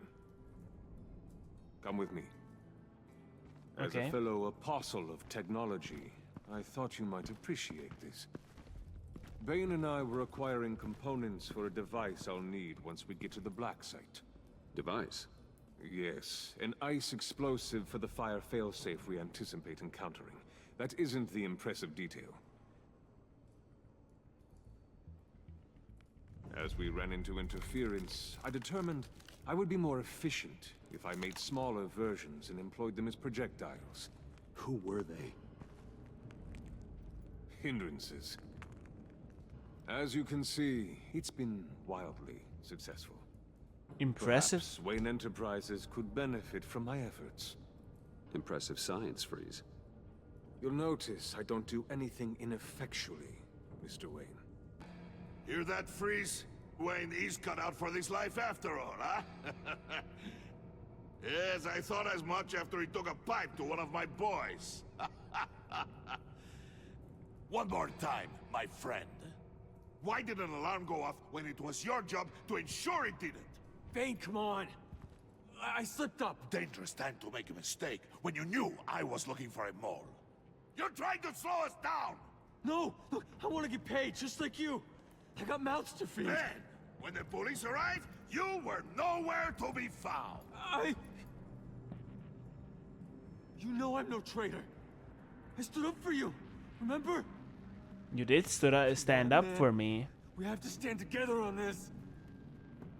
Come with me. As Okay. a fellow apostle of technology, I thought you might appreciate this. Bane and I were acquiring components for a device I'll need once we get to the Black Site. Device? Yes, an ice explosive for the fire failsafe we anticipate encountering. That isn't the impressive detail. As we ran into interference, I determined I would be more efficient if I made smaller versions and employed them as projectiles. Who were they? Hindrances. As you can see, it's been wildly successful. Impressive. Perhaps Wayne Enterprises could benefit from my efforts. Impressive science, Freeze. You'll notice I don't do anything ineffectually, Mr. Wayne. Hear that, Freeze? Wayne, he's cut out for this life after all, huh? Yes, I thought as much after he took a pipe to one of my boys. One more time, my friend. Why did an alarm go off when it was your job to ensure it didn't? Bane, come on. I slipped up. Dangerous time to make a mistake when you knew I was looking for a mole. You're trying to slow us down! No! Look, I want to get paid, just like you. I got mouths to feed. Then, when the police arrived, you were nowhere to be found. You know I'm no traitor. I stood up for you, remember? You did stand up for me. We have to stand together on this.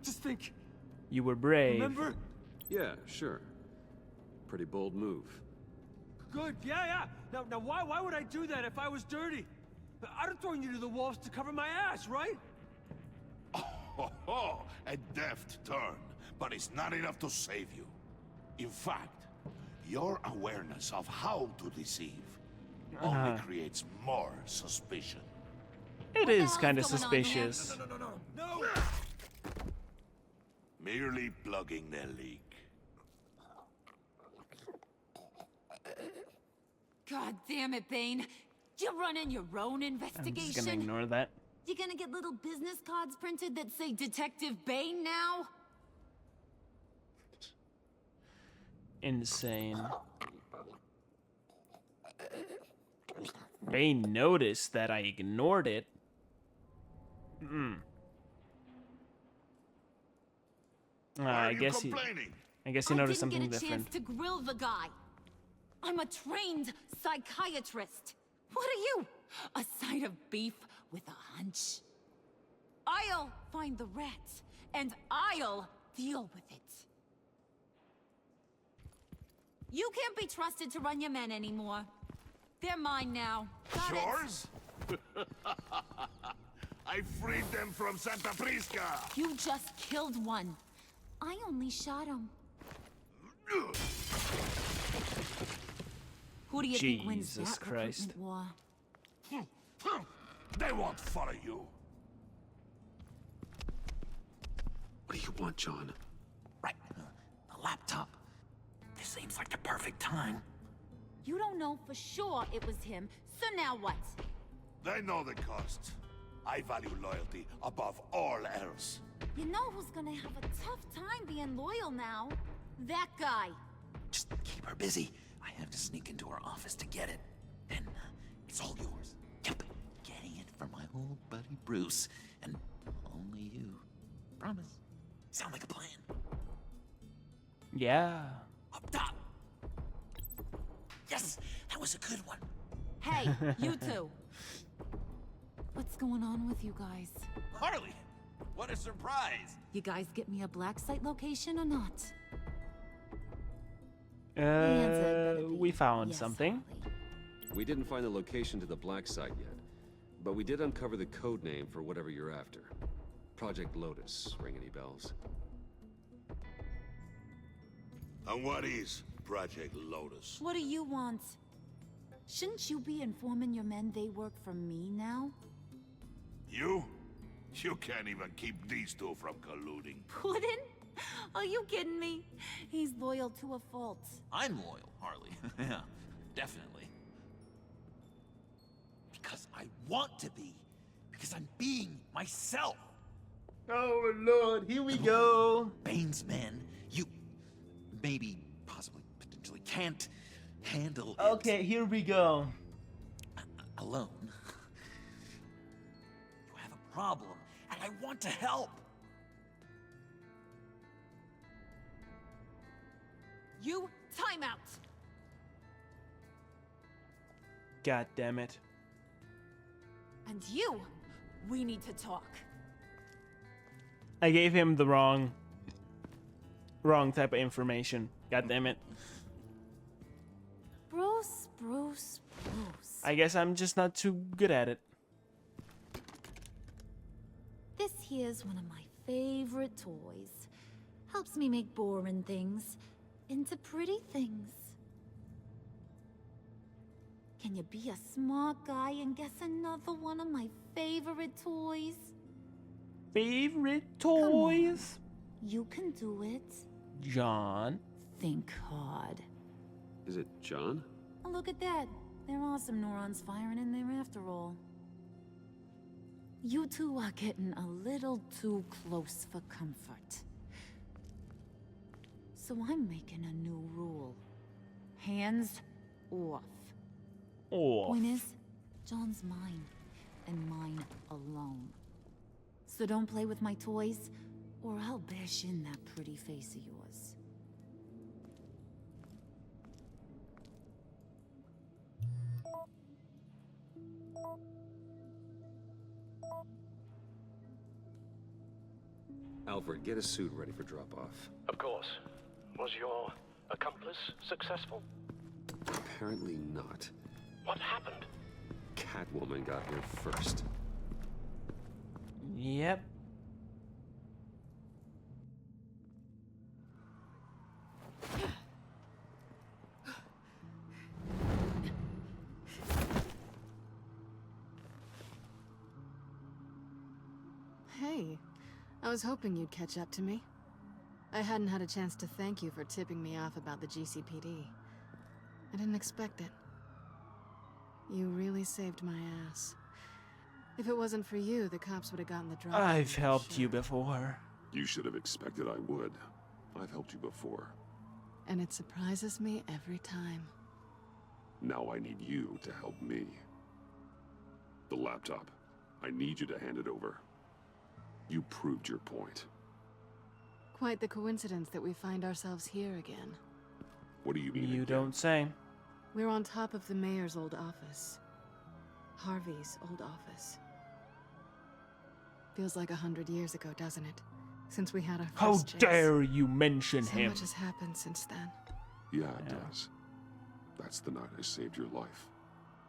Just think. You were brave. Remember? Yeah, sure. Pretty bold move. Good, yeah. Now why would I do that if I was dirty? I'd have thrown you to the wolves to cover my ass, right? Oh, a deft turn, but it's not enough to save you. In fact, your awareness of how to deceive only creates more suspicion. It is kind of suspicious. No! Merely plugging the leak. God damn it, Bane. You're running your own I'm investigation. just gonna ignore that. You gonna get little business cards printed that say Detective Bane now? Insane. Bane noticed that I ignored it. I guess he noticed something I didn't get a different. chance to grill the guy. I'm a trained psychiatrist. What are you? A side of beef with a hunch? I'll find the rats, and I'll deal with it. You can't be trusted to run your men anymore. They're mine now. Got it? Yours? I freed them from Santa Prisca! You just killed one. I only shot him. Who do you think wins Jesus that Christ. recruitment war? They won't follow you. What do you want, John? Right, the laptop. This seems like the perfect time. You don't know for sure it was him, so now what? They know the cost. I value loyalty above all else. You know who's gonna have a tough time being loyal now? That guy. Just keep her busy. I have to sneak into her office to get it. Then it's all yours. Yep, getting it from my old buddy Bruce. And only you. Promise. Sound like a plan. Yeah. Up top. Yes, that was a good one. Hey, you two. What's going on with you guys? Harley, what a surprise. You guys get me a black site location or not? answer better be We found yes, something. We didn't find the location to the black site yet, but we did uncover the code name for whatever you're after. Project Lotus. Ring any bells? And what is Project Lotus? What do you want? Shouldn't you be informing your men they work for me now? You? You can't even keep these two from colluding. Puddin'? Are you kidding me? He's loyal to a fault. I'm loyal, Harley. Yeah, definitely. Because I want to be. Because I'm being myself. Oh Lord, here we go. Bane's men, you maybe, possibly, potentially can't handle Okay, here we go. alone. You have a problem, and I want to help. You, time out! God damn it. And you, we need to talk. I gave him the wrong type of information. God damn it. Bruce. I guess I'm just not too good at it. This here's one of my favorite toys. Helps me make boring things into pretty things. Can you be a smart guy and guess another one of my favorite toys? Favorite toys? You can do it. John. Think hard. Is it John? Oh, look at that. There are some neurons firing in there after all. You two are getting a little too close for comfort. So I'm making a new rule. Hands off. Point is, John's mine, and mine alone. So don't play with my toys, or I'll bash in that pretty face of yours. Alfred, get a suit ready for drop-off. Of course. Was your accomplice successful? Apparently not. What happened? Catwoman got here first. Yep. Hey, I was hoping you'd catch up to me. I hadn't had a chance to thank you for tipping me off about the GCPD. I didn't expect it. You really saved my ass. If it wasn't for you, the cops would have gotten the drop. I've helped you before. You should have expected I would. I've helped you before. And it surprises me every time. Now I need you to help me. The laptop. I need you to hand it over. You proved your point. Quite the coincidence that we find ourselves here again. What do you mean? You don't say. We're on top of the mayor's old office. Harvey's old office. Feels like 100 years ago, doesn't it? Since we had our How first chase. dare you mention So him? much has happened since then. Yeah, it does. That's the night I saved your life.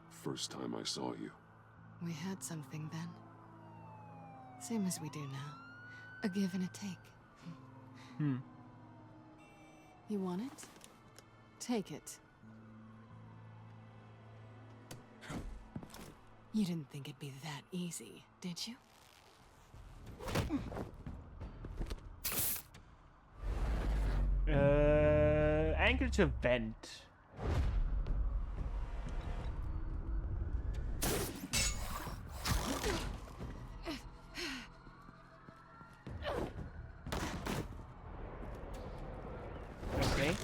First time I saw you. We had something then. Same as we do now. A give and a take. You want it? Take it. You didn't think it'd be that easy, did you? Anchor to vent. Okay.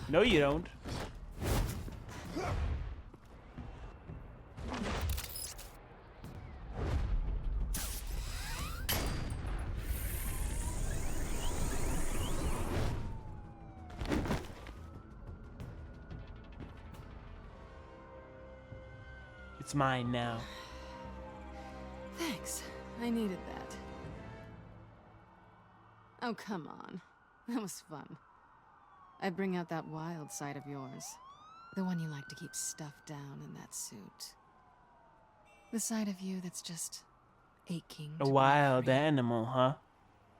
No, you don't. It's mine now. Thanks. I needed that. Oh, come on. That was fun. I bring out that wild side of yours. The one you like to keep stuffed down in that suit. The side of you that's just aching to A break wild free. animal, huh?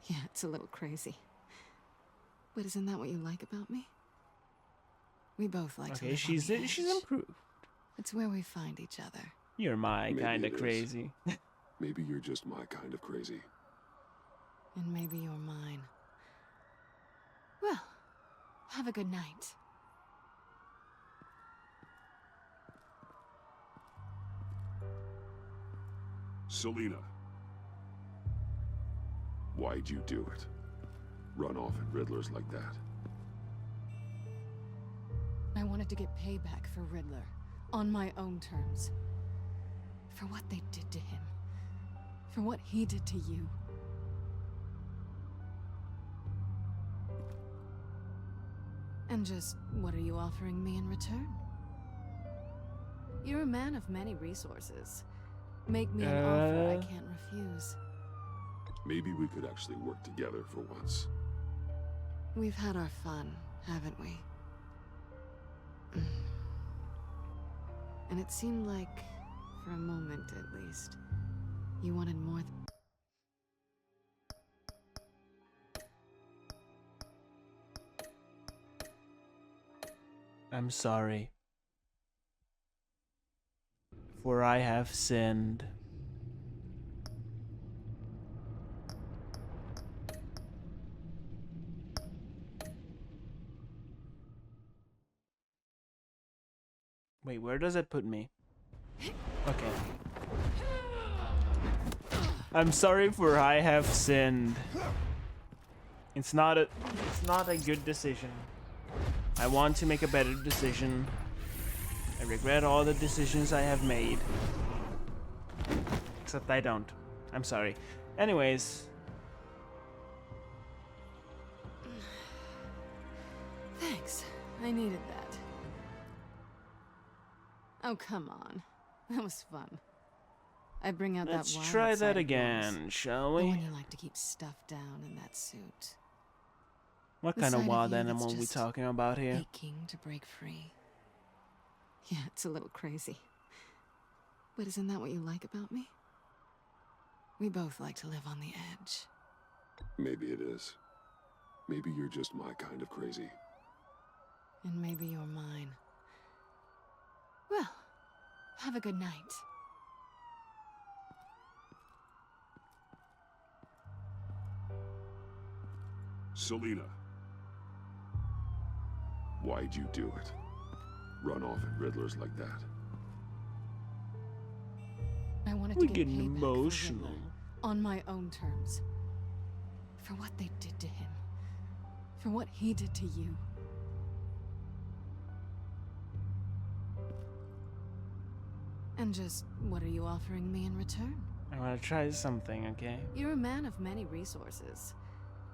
Yeah, it's a little crazy. But isn't that what you like about me? We both like to Okay, live she's on the she's edge. improved. It's where we find each other. You're my Maybe kind of it is. crazy. Maybe you're just my kind of crazy. And maybe you're mine. Well, have a good night. Selena. Why'd you do it? Run off at Riddlers like that? I wanted to get payback for Riddler, on my own terms. For what they did to him. For what he did to you. And just, what are you offering me in return? You're a man of many resources. Make me an offer I can't refuse. Maybe we could actually work together for once. We've had our fun, haven't we? And it seemed like, for a moment at least, you wanted more I'm sorry. For I have sinned. Wait, where does it put me? Okay. I'm sorry for I have sinned. It's not a good decision. I want to make a better decision. I regret all the decisions I have made. Except I don't. I'm sorry. Anyways. Thanks. I needed that. Oh, come on. That was fun. I bring out Let's that wild try side that of again, yours. shall The we? one you like to keep stuffed down in that suit. What The kind of side wild you that's animal are we just talking about here? aching to break free. Yeah, it's a little crazy. But isn't that what you like about me? We both like to live on the edge. Maybe it is. Maybe you're just my kind of crazy. And maybe you're mine. Well, have a good night. Selena. Why'd you do it? Run off at Riddlers like that? I wanted We're to get getting payback emotional. for Riddler, on my own terms. For what they did to him. For what he did to you. And just, what are you offering me in return? I want to try something, okay? You're a man of many resources.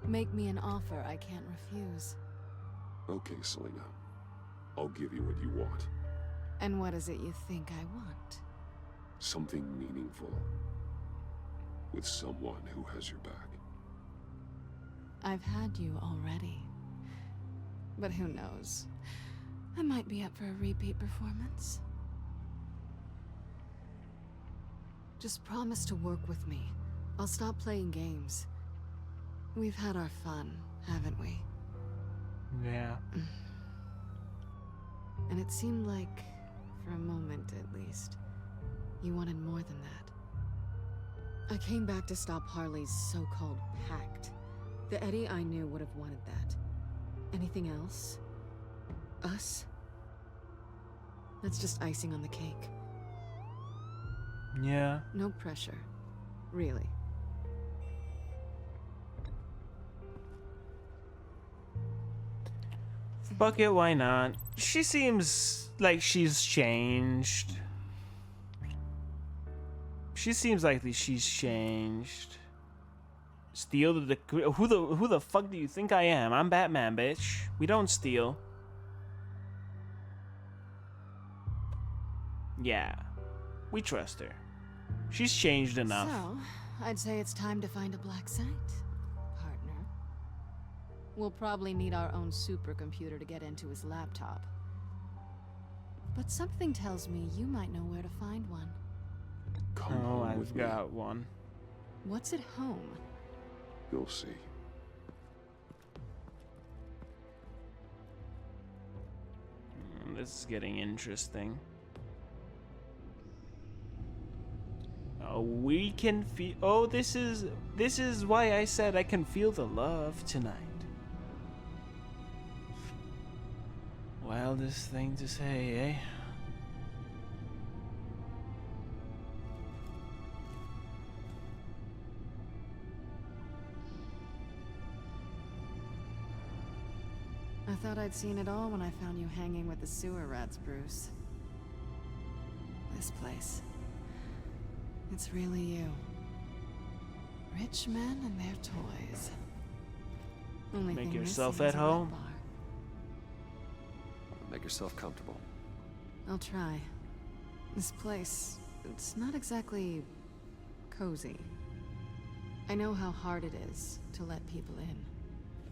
Make me an offer I can't refuse. Okay, Selena. I'll give you what you want. And what is it you think I want? Something meaningful. With someone who has your back. I've had you already. But who knows? I might be up for a repeat performance. Just promise to work with me. I'll stop playing games. We've had our fun, haven't we? Yeah. And it seemed like, for a moment at least, you wanted more than that. I came back to stop Harley's so-called pact. The Eddie I knew would have wanted that. Anything else? Us? That's just icing on the cake. Yeah. No pressure. Really. Fuck it, why not? She seems like she's changed. She seems like she's changed. Steal the who the fuck do you think I am? I'm Batman, bitch. We don't steal. Yeah, we trust her. She's changed enough. So, I'd say it's time to find a black site, partner. We'll probably need our own supercomputer to get into his laptop. But something tells me you might know where to find one. Oh, I've got one. What's at home? You'll see. This is getting interesting. Oh, we can feel. Oh, this is why I said I can feel the love tonight. Wildest thing to say, eh? I thought I'd seen it all when I found you hanging with the sewer rats, Bruce. This place. It's really you. Rich men and their toys. Only Make thing yourself missing at is a wet home. bar. Make yourself comfortable. I'll try. This place, it's not exactly cozy. I know how hard it is to let people in.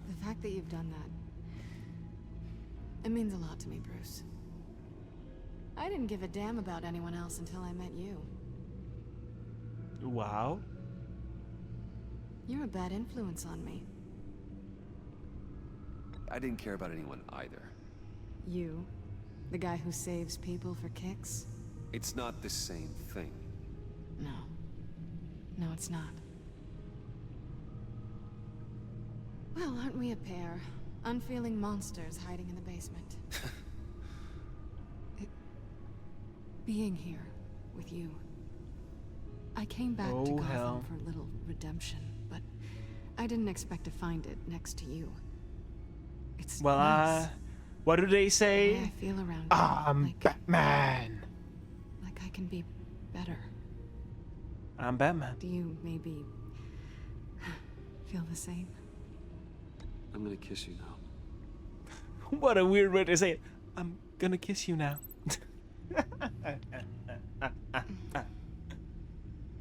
The fact that you've done that, it means a lot to me, Bruce. I didn't give a damn about anyone else until I met you. Wow. You're a bad influence on me. I didn't care about anyone either. You? The guy who saves people for kicks? It's not the same thing. No. No, it's not. Well, aren't we a pair? Unfeeling monsters hiding in the basement. Being here with you. I came back to Gotham hell. for a little redemption, but I didn't expect to find it next to you. It's Well, nice. what do they The way say? I feel around you, I'm like, Batman. like I can be better. I'm Batman. Do you maybe feel the same? I'm gonna kiss you now. What a weird way to say it. I'm gonna kiss you now.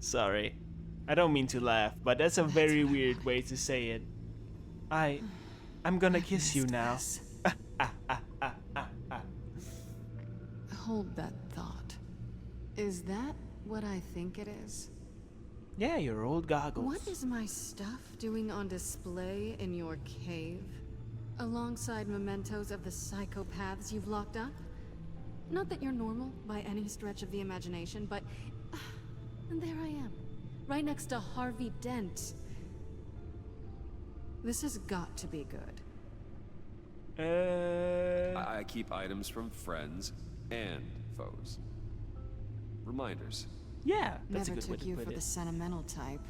Sorry. I don't mean to laugh, but that's a very weird way to say it. I'm gonna kiss you now. Hold that thought. Is that what I think it is? Yeah, your old goggles. What is my stuff doing on display in your cave? Alongside mementos of the psychopaths you've locked up? Not that you're normal by any stretch of the imagination, but... and there I am, right next to Harvey Dent. This has got to be good. I keep items from friends and foes. Reminders. Yeah, that's Never a good way took to you put for it. the sentimental type.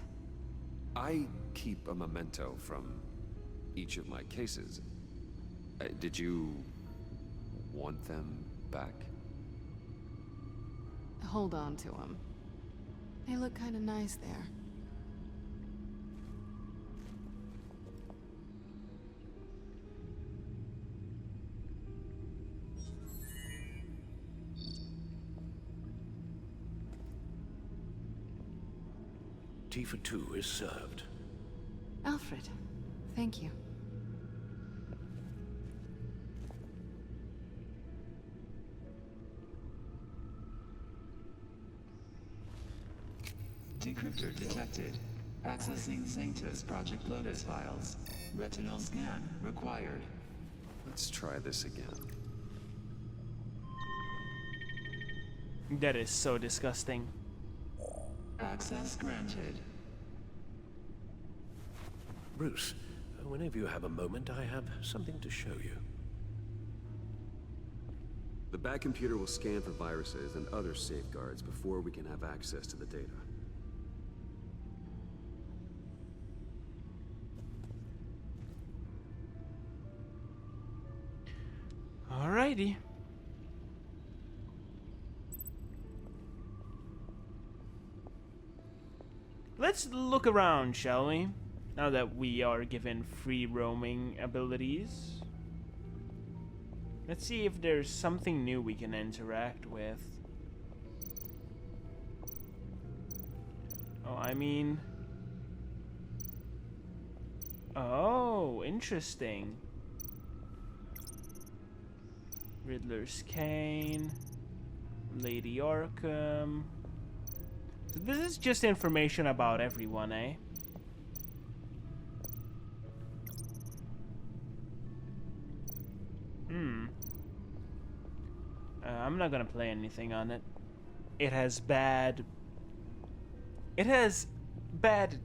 I keep a memento from each of my cases. Did you want them back? Hold on to them. They look kind of nice there. Tea for two is served. Alfred, thank you. Decryptor detected. Accessing Sanctus Project Lotus files. Retinal scan required. Let's try this again. That is so disgusting. Access granted. Bruce, whenever you have a moment, I have something to show you. The Bat computer will scan for viruses and other safeguards before we can have access to the data. Alrighty. Let's look around, shall we? Now that we are given free roaming abilities. Let's see if there's something new we can interact with. Oh, I mean... Oh, interesting. Riddler's cane. Lady Arkham. So this is just information about everyone, eh? I'm not gonna play anything on it. It has bad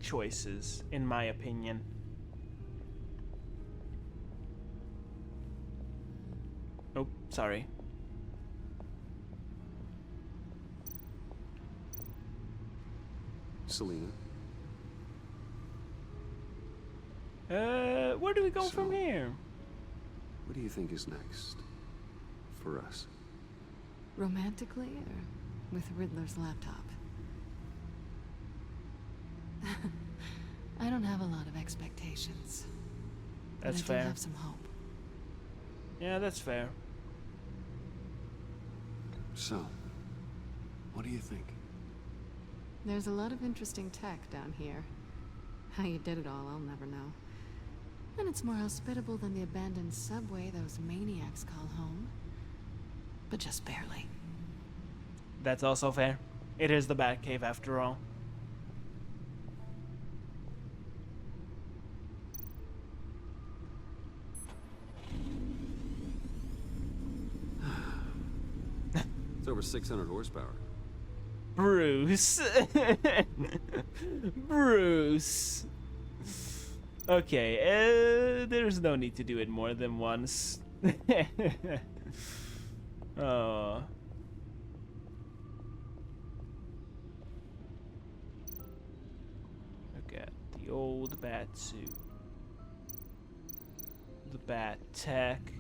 choices, in my opinion. Oh, sorry. Selina. Where do we go from here? What do you think is next? For us? Romantically, or with Riddler's laptop? I don't have a lot of expectations. That's but I fair. do have some hope. Yeah, that's fair. So, what do you think? There's a lot of interesting tech down here. How you did it all, I'll never know. And it's more hospitable than the abandoned subway those maniacs call home. But just barely. That's also fair. It is the Batcave after all. It's over 600 horsepower. Bruce. Bruce. Okay, there's no need to do it more than once. Oh. Look at the old bat suit. The bat tech.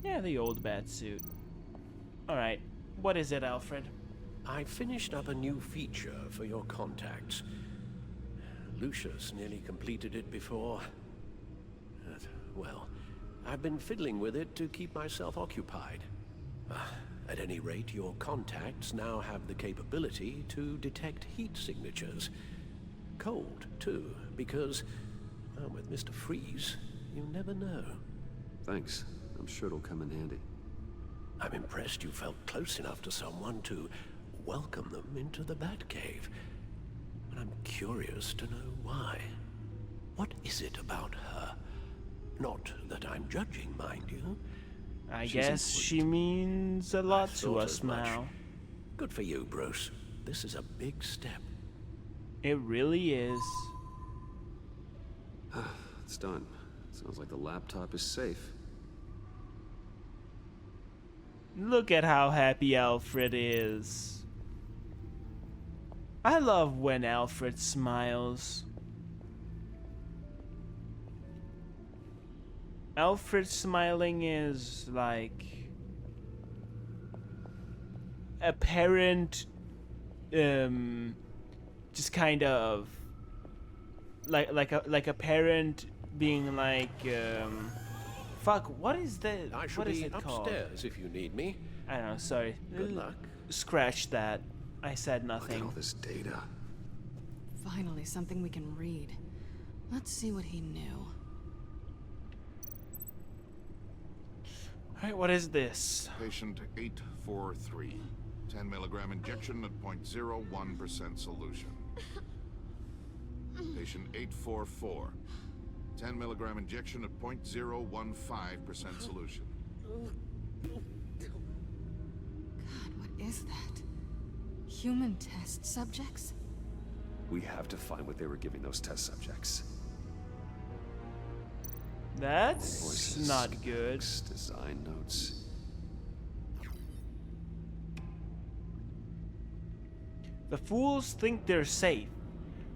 Yeah, the old bat suit. Alright, what is it, Alfred? I finished up a new feature for your contacts. Lucius nearly completed it before. Well, I've been fiddling with it to keep myself occupied. At any rate, your contacts now have the capability to detect heat signatures. Cold, too, because, well, with Mr. Freeze, you never know. Thanks. I'm sure it'll come in handy. I'm impressed you felt close enough to someone to welcome them into the Batcave. But I'm curious to know why. What is it about her? Not that I'm judging, mind you. I She's guess she means a lot to us now. Good for you, Bruce. This is a big step. It really is. It's done. Sounds like the laptop is safe. Look at how happy Alfred is. I love when Alfred smiles. Alfred smiling is like apparent, just kind of like a parent being like, fuck, what is that? I shall What is be it called? upstairs if you need me. I don't know, sorry. Good luck. Scratch that. I said Look nothing. at all this data. Finally, something we can read. Let's see what he knew. Alright, what is this? Patient 843. 10 milligram injection at 0.01% solution. Patient 844. 10 milligram injection at 0.015% solution. God, what is that? Human test subjects? We have to find what they were giving those test subjects. That's Voices, not good. Design notes. The fools think they're safe.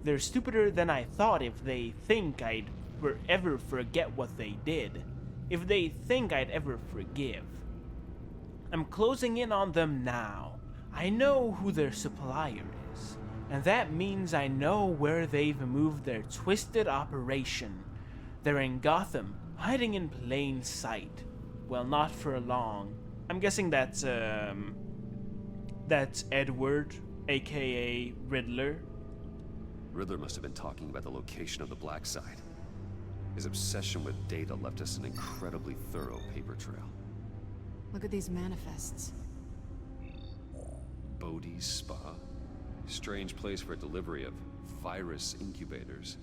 They're stupider than I thought if they think I'd ever forget what they did. If they think I'd ever forgive. I'm closing in on them now. I know who their supplier is. And that means I know where they've moved their twisted operation. They're in Gotham, hiding in plain sight. Well, not for long. I'm guessing that's Edward, aka Riddler. Riddler must have been talking about the location of the Black Site. His obsession with data left us an incredibly thorough paper trail. Look at these manifests. Bodhi's Spa? Strange place for delivery of virus incubators.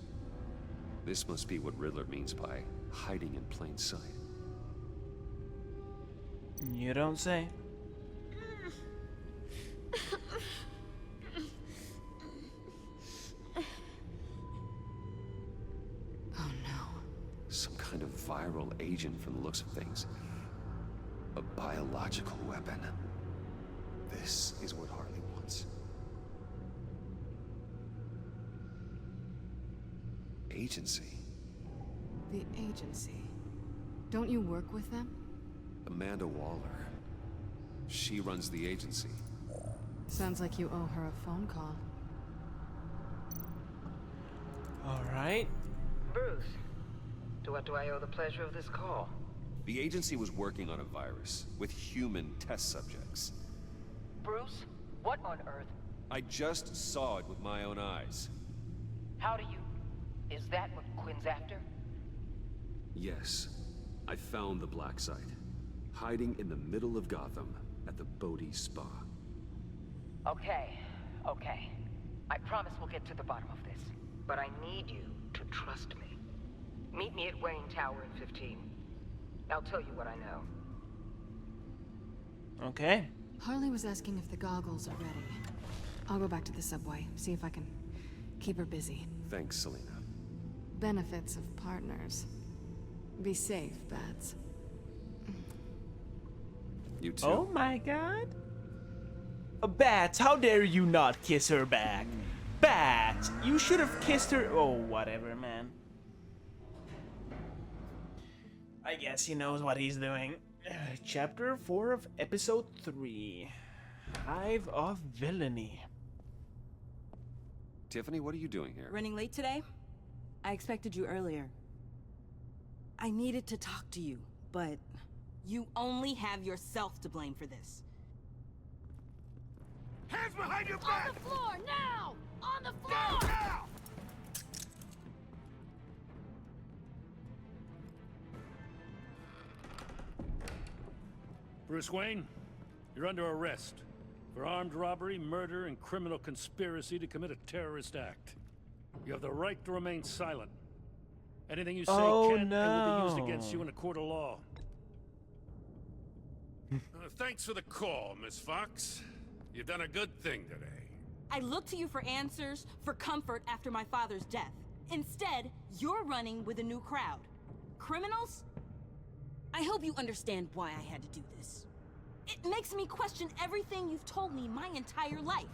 This must be what Riddler means by hiding in plain sight. You don't say. Oh no. Some kind of viral agent from the looks of things. A biological weapon. This is what Harley wants. Agency. The agency. Don't you work with them? Amanda Waller. She runs the agency. Sounds like you owe her a phone call. Alright. Bruce, to what do I owe the pleasure of this call? The agency was working on a virus with human test subjects. Bruce, what on earth? I just saw it with my own eyes. How do you... Is that what Quinn's after? Yes. I found the Black Site. Hiding in the middle of Gotham at the Bodhi Spa. Okay. I promise we'll get to the bottom of this. But I need you to trust me. Meet me at Wayne Tower in 15. I'll tell you what I know. Okay. Harley was asking if the goggles are ready. I'll go back to the subway, see if I can keep her busy. Thanks, Selena. Benefits of partners. Be safe, Bats. You too. Oh my god. Bats, how dare you not kiss her back? Bats, you should have kissed her. Oh, whatever, man. I guess he knows what he's doing. Chapter 4 of Episode 3. Hive of Villainy. Tiffany, what are you doing here? Running late today? I expected you earlier. I needed to talk to you, but you only have yourself to blame for this. Hands behind your back! On the floor, now! On the floor! Down, now! Bruce Wayne, you're under arrest for armed robbery, murder, and criminal conspiracy to commit a terrorist act. You have the right to remain silent. Anything you say can and will be used against you in a court of law. Thanks for the call, Miss Fox. You've done a good thing today. I look to you for answers, for comfort after my father's death. Instead, you're running with a new crowd. Criminals? I hope you understand why I had to do this. It makes me question everything you've told me my entire life.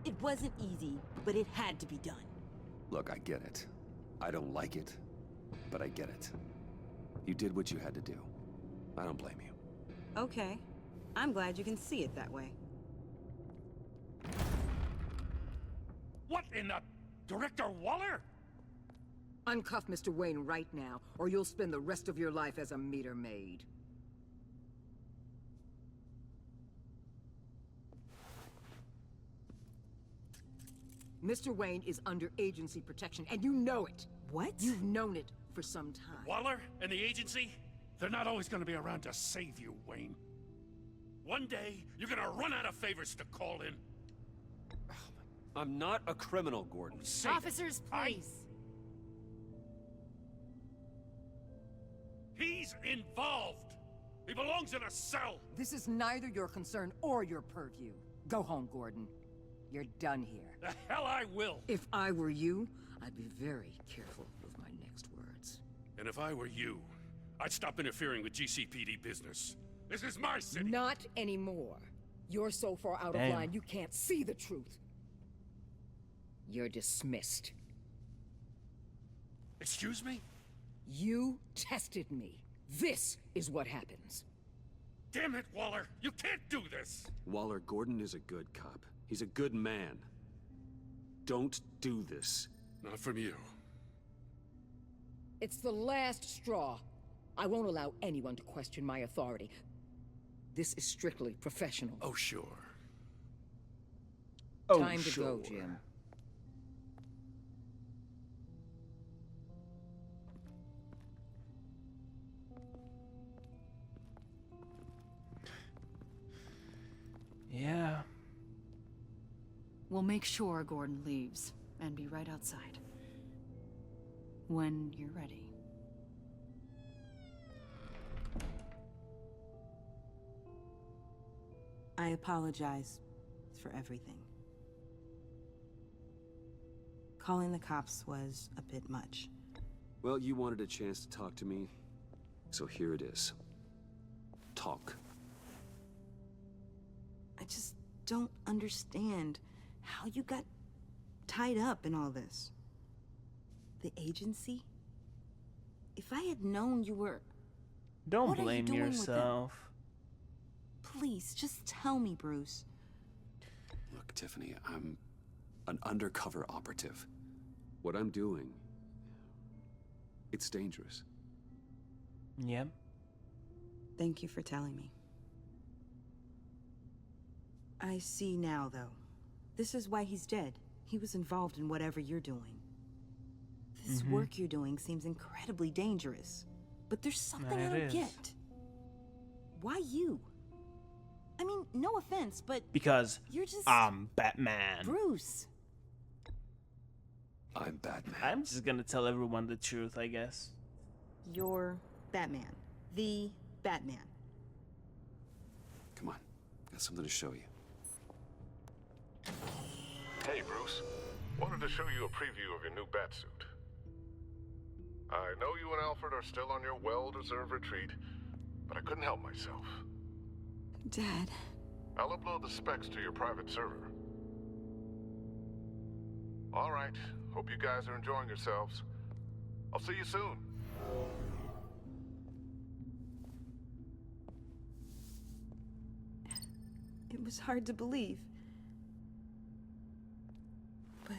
It wasn't easy, but it had to be done. Look, I get it. I don't like it, but I get it. You did what you had to do. I don't blame you. Okay. I'm glad you can see it that way. What in the... Director Waller? Uncuff Mr. Wayne right now, or you'll spend the rest of your life as a meter maid. Mr. Wayne is under agency protection, and you know it. What? You've known it for some time. Waller and the agency? They're not always gonna be around to save you, Wayne. One day, you're gonna run out of favors to call in. I'm not a criminal, Gordon. Officers, please. He's involved. He belongs in a cell. This is neither your concern or your purview. Go home, Gordon. You're done here. The hell I will. If I were you, I'd be very careful with my next words. And if I were you, I'd stop interfering with GCPD business. This is my city. Not anymore. You're so far out Damn. of line, you can't see the truth. You're dismissed. Excuse me? You tested me. This is what happens. Damn it, Waller! You can't do this! Waller, Gordon is a good cop. He's a good man. Don't do this. Not from you. It's the last straw. I won't allow anyone to question my authority. This is strictly professional. Oh, sure. Time to go, Jim. Yeah. We'll make sure Gordon leaves, and be right outside. When you're ready. I apologize for everything. Calling the cops was a bit much. Well, you wanted a chance to talk to me, so here it is. Talk. I just don't understand how you got tied up in all this. The agency? If I had known you were... Don't What are you blame doing with them? yourself. Please, just tell me, Bruce. Look, Tiffany, I'm an undercover operative. What I'm doing, it's dangerous. Yep. Thank you for telling me. I see now, though. This is why he's dead. He was involved in whatever you're doing. This work you're doing seems incredibly dangerous. But there's something I don't get. Why you? I mean, no offense, but... Because you're just... I'm Batman. Bruce. I'm Batman. I'm just gonna tell everyone the truth, I guess. You're Batman. The Batman. Come on, got something to show you. Hey, Bruce. Wanted to show you a preview of your new batsuit. I know you and Alfred are still on your well-deserved retreat, but I couldn't help myself. Dad. I'll upload the specs to your private server. All right. Hope you guys are enjoying yourselves. I'll see you soon. It was hard to believe. But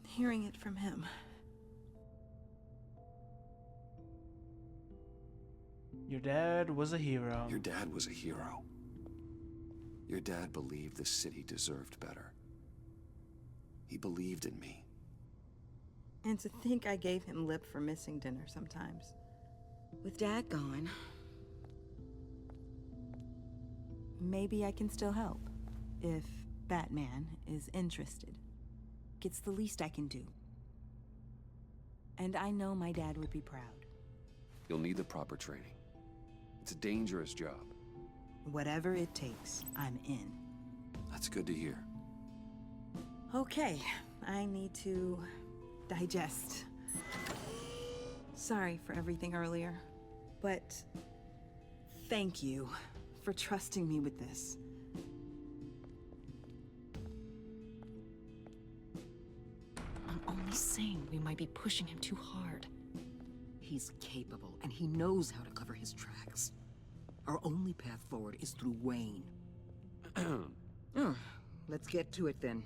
hearing it from him... Your dad was a hero. Your dad was a hero. Your dad believed the city deserved better. He believed in me. And to think I gave him lip for missing dinner sometimes. With Dad gone... Maybe I can still help. If Batman is interested. It's the least I can do. And I know my dad would be proud. You'll need the proper training. It's a dangerous job. Whatever it takes, I'm in. That's good to hear. Okay, I need to digest. Sorry for everything earlier, but thank you for trusting me with this. I'm only saying we might be pushing him too hard. He's capable, and he knows how to cover his tracks. Our only path forward is through Wayne. Let's get to it then.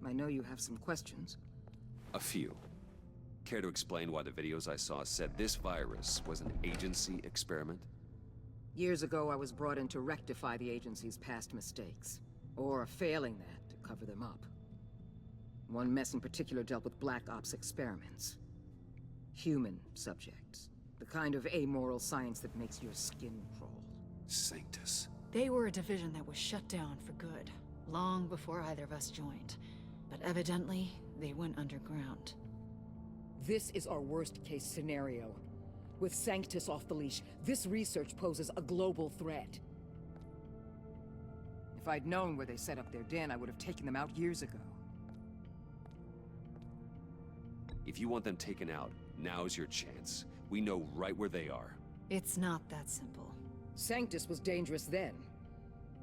I know you have some questions. A few. Care to explain why the videos I saw said this virus was an agency experiment? Years ago, I was brought in to rectify the agency's past mistakes. Or failing that, to cover them up. One mess in particular dealt with Black Ops experiments. Human subjects. The kind of amoral science that makes your skin crawl. Sanctus. They were a division that was shut down for good, long before either of us joined. But evidently, they went underground. This is our worst-case scenario. With Sanctus off the leash, this research poses a global threat. If I'd known where they set up their den, I would have taken them out years ago. If you want them taken out, now's your chance. We know right where they are. It's not that simple. Sanctus was dangerous then.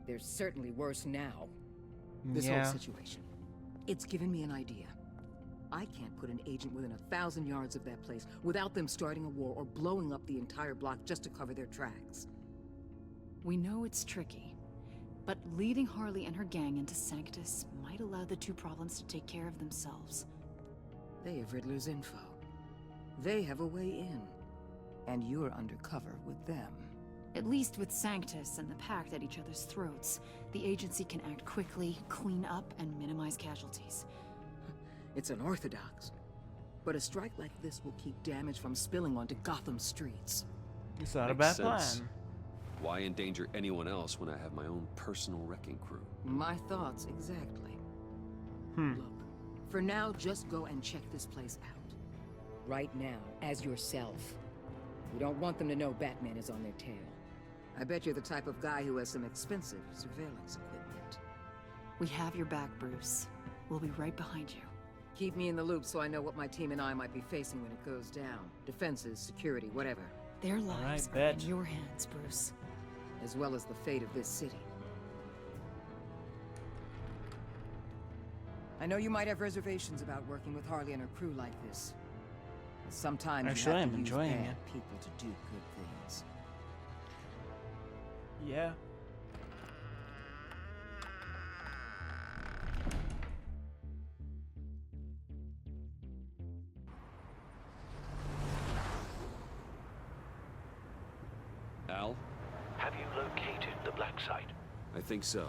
They're certainly worse now. This Yeah. whole situation. It's given me an idea. I can't put an agent within 1,000 yards of that place without them starting a war or blowing up the entire block just to cover their tracks. We know it's tricky, but leading Harley and her gang into Sanctus might allow the two problems to take care of themselves. They have Riddler's info. They have a way in. And you're undercover with them. At least with Sanctus and the Pact at each other's throats, the agency can act quickly, clean up, and minimize casualties. It's unorthodox. But a strike like this will keep damage from spilling onto Gotham streets. It's not a Makes bad sense. plan. Why endanger anyone else when I have my own personal wrecking crew? My thoughts exactly. Look, for now, just go and check this place out. Right now, as yourself. We don't want them to know Batman is on their tail. I bet you're the type of guy who has some expensive surveillance equipment. We have your back, Bruce. We'll be right behind you. Keep me in the loop so I know what my team and I might be facing when it goes down. Defenses, security, whatever. Their lives are in your hands, Bruce. As well as the fate of this city. I know you might have reservations about working with Harley and her crew like this. But sometimes Actually, you have I'm to use enjoying bad it. people to do good things. Yeah. Al? Have you located the black site? I think so.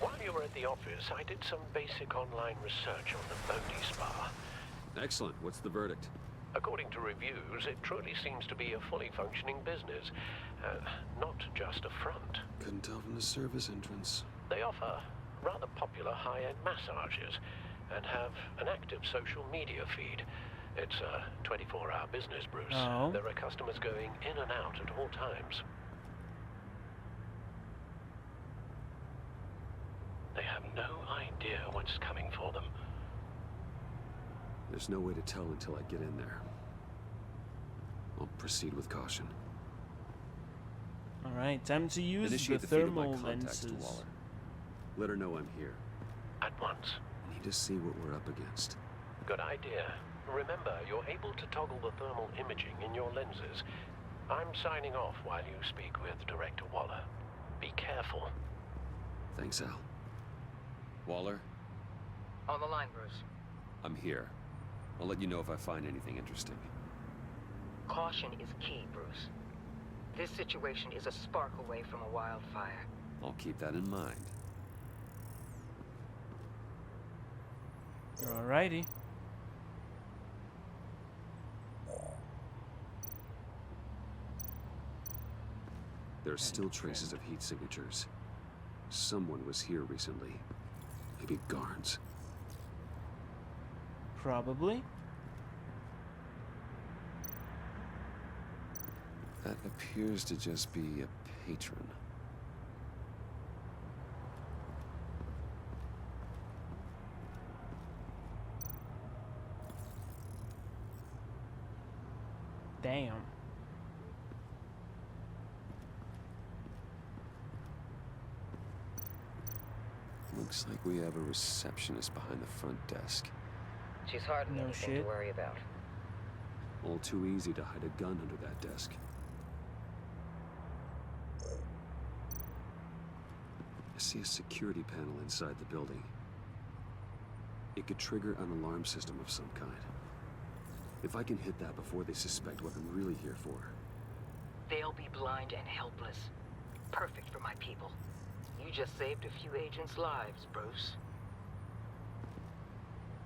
While you were at the office, I did some basic online research on the Bodhi Spa. Excellent. What's the verdict? According to reviews, it truly seems to be a fully functioning business, not just a front. Couldn't tell from the service entrance. They offer rather popular high-end massages and have an active social media feed. It's a 24-hour business, Bruce. Oh. There are customers going in and out at all times. They have no idea what's coming for them. There's no way to tell until I get in there. I'll proceed with caution. Alright, time to use Initiate the the feed of my thermal contacts to lenses. Waller. Let her know I'm here. At once. Need to see what we're up against. Good idea. Remember, you're able to toggle the thermal imaging in your lenses. I'm signing off while you speak with Director Waller. Be careful. Thanks, Al. Waller, On the line, Bruce. I'm here. I'll let you know if I find anything interesting. Caution is key, Bruce. This situation is a spark away from a wildfire. I'll keep that in mind. Alrighty. There are still traces of heat signatures. Someone was here recently. Maybe Garns. Probably. That appears to just be a patron. Damn. Looks like we have a receptionist behind the front desk. She's hardly No anything shit. to worry about. All too easy to hide a gun under that desk. I see a security panel inside the building. It could trigger an alarm system of some kind. If I can hit that before they suspect what I'm really here for. They'll be blind and helpless. Perfect for my people. You just saved a few agents' lives, Bruce.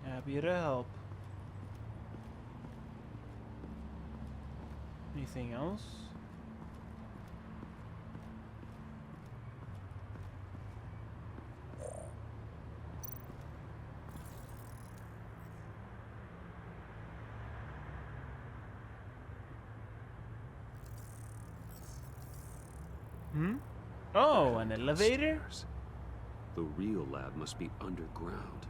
Happy to help. Anything else? Oh, an elevator? Upstairs. The real lab must be underground.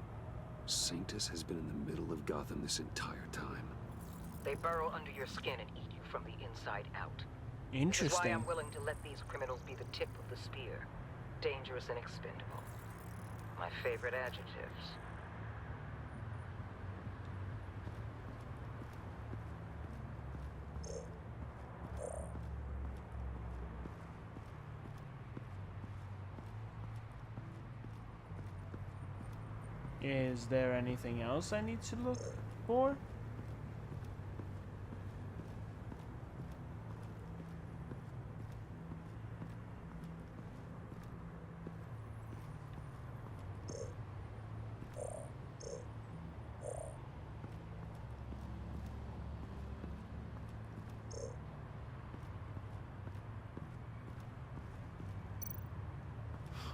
Sanctus has been in the middle of Gotham this entire time. They burrow under your skin and eat you from the inside out. Which is why Interesting. I'm willing to let these criminals be the tip of the spear. Dangerous and expendable. My favorite adjectives. Is there anything else I need to look for?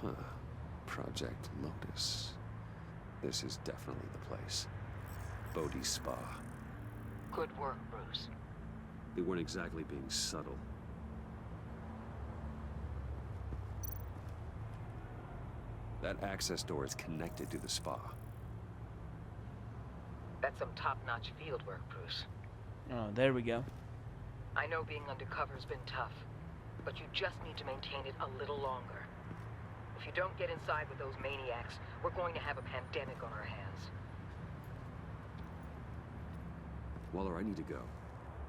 Huh. Project Lotus. This is definitely the place. Bodhi's Spa. Good work, Bruce. They weren't exactly being subtle. That access door is connected to the spa. That's some top-notch field work, Bruce. Oh, there we go. I know being undercover's been tough, but you just need to maintain it a little longer. If you don't get inside with those maniacs, we're going to have a pandemic on our hands. Waller, I need to go.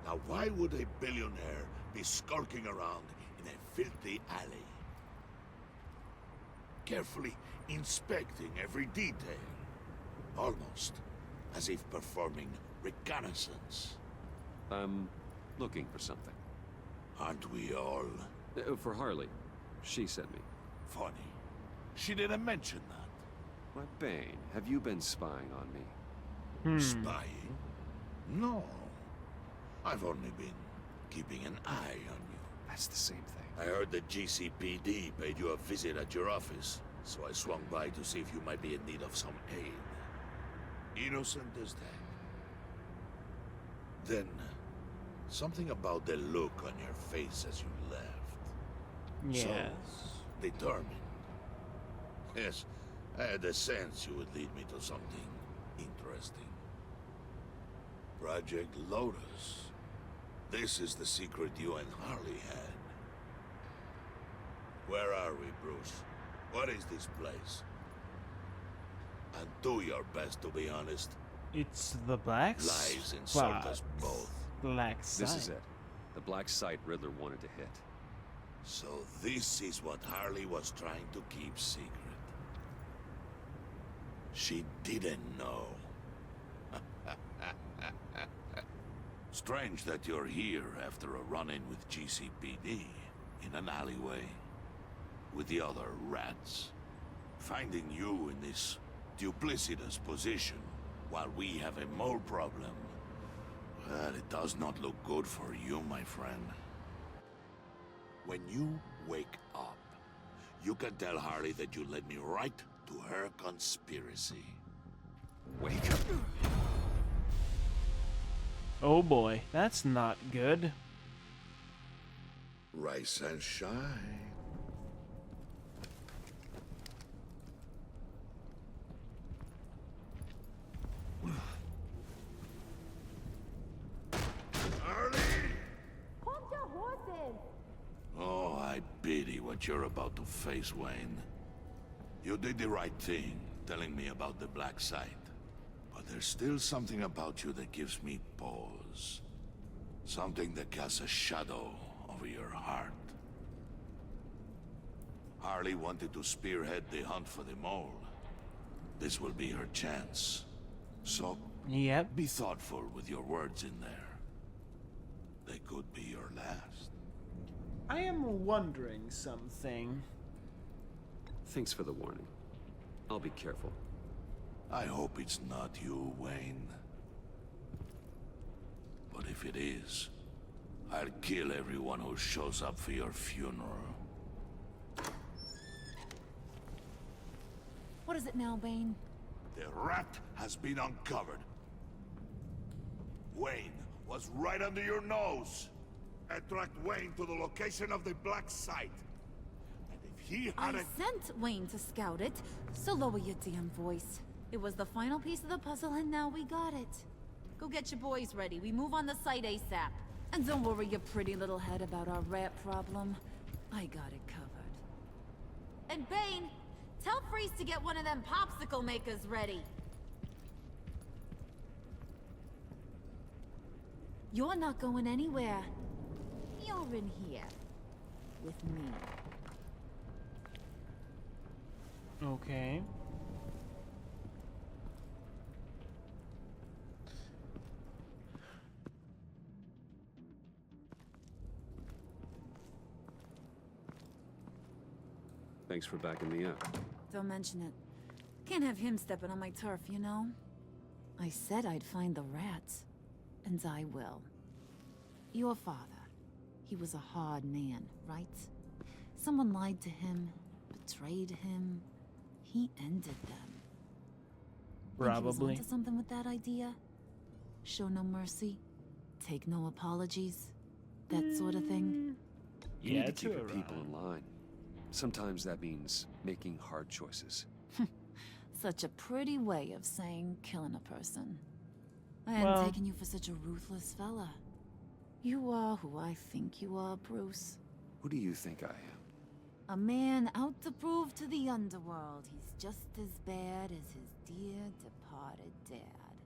Now why would a billionaire be skulking around in a filthy alley? Carefully inspecting every detail. Almost as if performing reconnaissance. I'm looking for something. Aren't we all? For Harley. She sent me. Funny. She didn't mention that. Why, Bane, have you been spying on me? Spying? No. I've only been keeping an eye on you. That's the same thing. I heard the GCPD paid you a visit at your office, so I swung by to see if you might be in need of some aid. Innocent as that. Then, something about the look on your face as you left. Yes. So, determined. Yes, I had a sense you would lead me to something interesting. Project Lotus. This is the secret you and Harley had. Where are we, Bruce? What is this place? And do your best to be honest. It's the black Lies insult us both. Black site. This is it. The black site Riddler wanted to hit. So this is what Harley was trying to keep secret. She didn't know. Strange that you're here after a run-in with GCPD in an alleyway with the other rats. Finding you in this duplicitous position while we have a mole problem. Well, it does not look good for you, my friend. When you wake up, you can tell Harley that you led me right to her conspiracy. Wake up. Oh boy, that's not good. Rise and shine. Oh, I pity what you're about to face, Wayne. You did the right thing, telling me about the black site. But there's still something about you that gives me pause. Something that casts a shadow over your heart. Harley wanted to spearhead the hunt for the mole. This will be her chance. So, yep. Be thoughtful with your words in there. They could be your last. I am wondering something. Thanks for the warning. I'll be careful. I hope it's not you, Wayne. But if it is, I'll kill everyone who shows up for your funeral. What is it now, Bane? The rat has been uncovered. Wayne was right under your nose. I tracked Wayne to the location of the black site. And if he I hadn't... sent Wayne to scout it, so lower your damn voice. It was the final piece of the puzzle, and now we got it. Go get your boys ready. We move on the site ASAP. And don't worry your pretty little head about our rat problem. I got it covered. And Bane, tell Freeze to get one of them popsicle makers ready. You're not going anywhere. You're in here. With me. Okay. Thanks for backing me up. Don't mention it. Can't have him stepping on my turf, you know? I said I'd find the rats. And I will. Your father. He was a hard man, right? Someone lied to him, betrayed him. He ended them. Think he was Probably. onto something with that idea? Show no mercy, take no apologies, that sort of thing. You need to keep your people in line. Sometimes that means making hard choices. Such a pretty way of saying killing a person. I hadn't Well- taken you for such a ruthless fella. You are who I think you are, Bruce. Who do you think I am? A man out to prove to the underworld he's just as bad as his dear departed dad.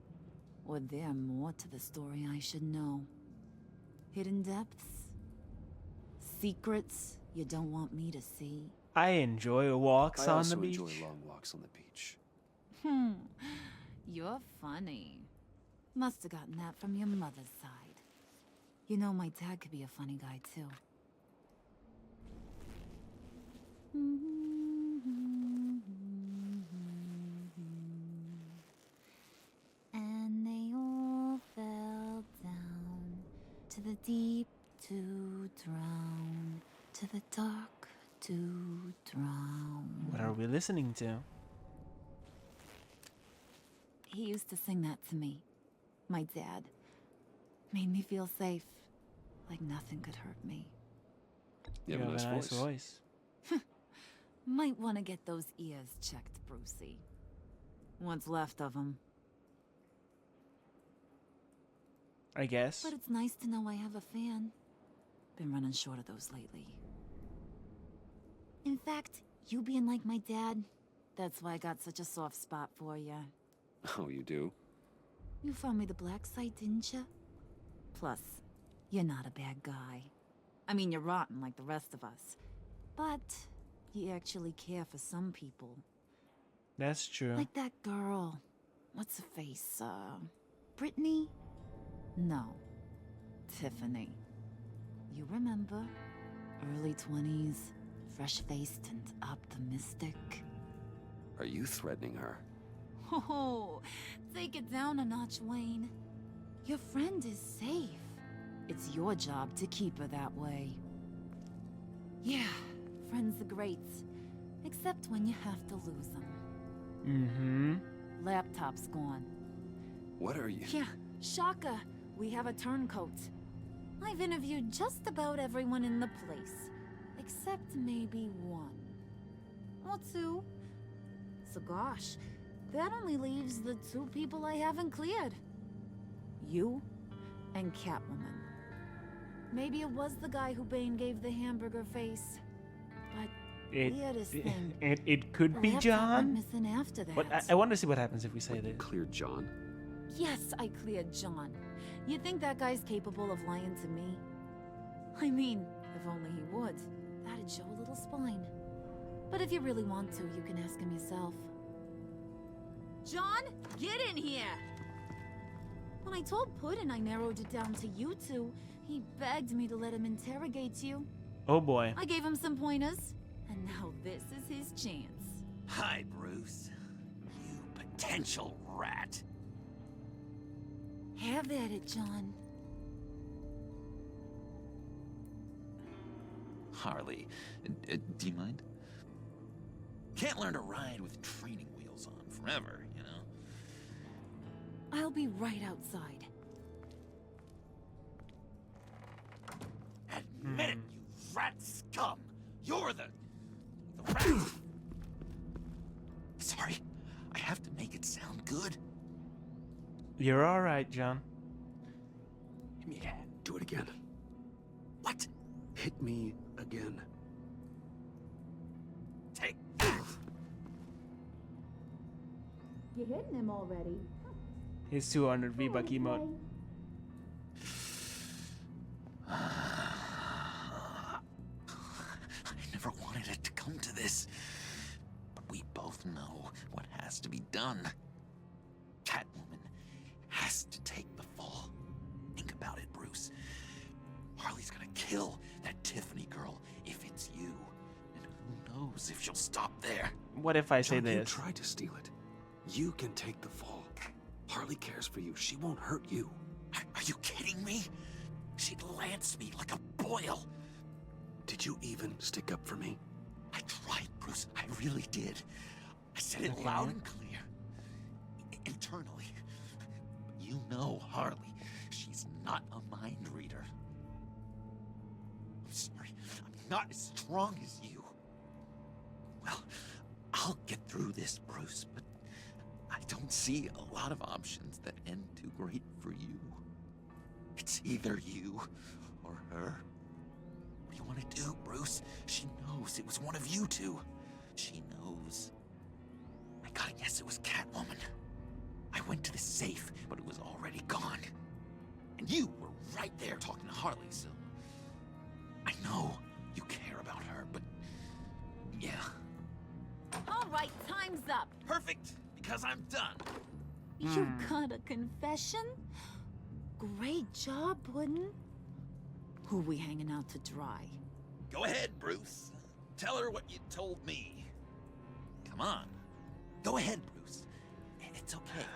Or there more to the story I should know. Hidden depths? Secrets you don't want me to see? I enjoy walks I on also the beach. enjoy long walks on the beach. You're funny. Must have gotten that from your mother's side. You know, my dad could be a funny guy, too. And they all fell down to the deep to drown, to the dark to drown. What are we listening to? He used to sing that to me. My dad. Made me feel safe. Like nothing could hurt me. You have a nice voice. voice. Might want to get those ears checked, Brucey. What's left of them. I guess. But it's nice to know I have a fan. Been running short of those lately. In fact, you being like my dad, that's why I got such a soft spot for you. Oh, you do? You found me the black site, didn't you? Plus, you're not a bad guy. I mean, you're rotten like the rest of us. But you actually care for some people. That's true. Like that girl. What's her face? Brittany? No. Tiffany. You remember? Early 20s, fresh-faced and optimistic. Are you threatening her? Oh, take it down a notch, Wayne. Your friend is safe. It's your job to keep her that way. Yeah, friends are great. Except when you have to lose them. Mm-hmm. Laptop's gone. What are you? Yeah, shocker. We have a turncoat. I've interviewed just about everyone in the place. Except maybe one. Or two. So gosh, that only leaves the two people I haven't cleared. You and Catwoman. Maybe it was the guy who Bane gave the hamburger face. But weirdest thing. It could the be laptop John. went missing after that. But I want to see what happens if we say this. Clear John? Yes, I cleared John. You think that guy's capable of lying to me? I mean, if only he would. That'd show a little spine. But if you really want to, you can ask him yourself. John, get in here! When I told Puddin' I narrowed it down to you two, he begged me to let him interrogate you. Oh boy. I gave him some pointers, and now this is his chance. Hi, Bruce. You potential rat. Have at it, John. Harley, do you mind? Can't learn to ride with training wheels on forever, you know? I'll be right outside. Admit it, you rat scum! You're the rat! Sorry, I have to make it sound good. You're all right, John. Hit me again. Do it again. What? Hit me again. Take that! You're hitting him already. His 200 V-Buck emote. I never wanted it to come to this. But we both know what has to be done. Catwoman has to take the fall. Think about it, Bruce. Harley's gonna kill that Tiffany girl if it's you. And who knows? knows if she'll stop there. What if I say John, this? You tried to steal it. You can take the fall. Harley cares for you. She won't hurt you. Are you kidding me? She'd lance me like a boil. Did you even stick up for me? I tried, Bruce. I really did. I said it loud and clear. Internally. But you know Harley. She's not a mind reader. I'm sorry. I'm not as strong as you. Well, I'll get through this, Bruce, but I don't see a lot of options that end too great for you. It's either you or her. What do you want to do, Bruce? She knows it was one of you two. She knows. I gotta guess it was Catwoman. I went to the safe, but it was already gone. And you were right there talking to Harley, so... I know you care about her, but... yeah. All right, time's up. Perfect, because I'm done. You got a confession? Great job, Puddin'. Who we hanging out to dry? Go ahead, Bruce. Tell her what you told me. Come on. Go ahead, Bruce. It's okay.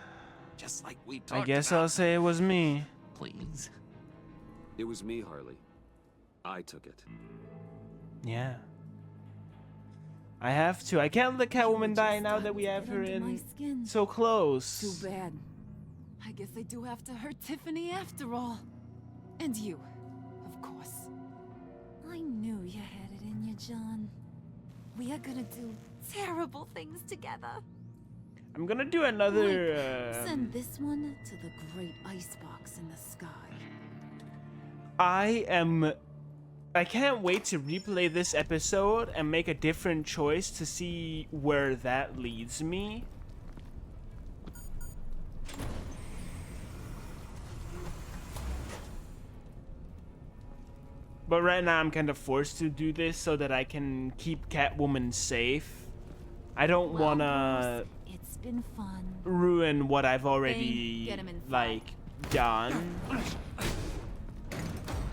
Just like we talked I guess about. I'll say it was me. Please. It was me, Harley. I took it. Yeah. I have to. I can't let Catwoman die now that we have her under my in skin. so close. Too bad. I guess I do have to hurt Tiffany after all. And you, of course. I knew you had it in you, John. We are gonna do terrible things together. I'm gonna do another. Send this one to the great icebox in the sky. I can't wait to replay this episode and make a different choice to see where that leads me. But right now I'm kind of forced to do this so that I can keep Catwoman safe. I don't wanna It's been fun. ruin what I've already Get him in like done.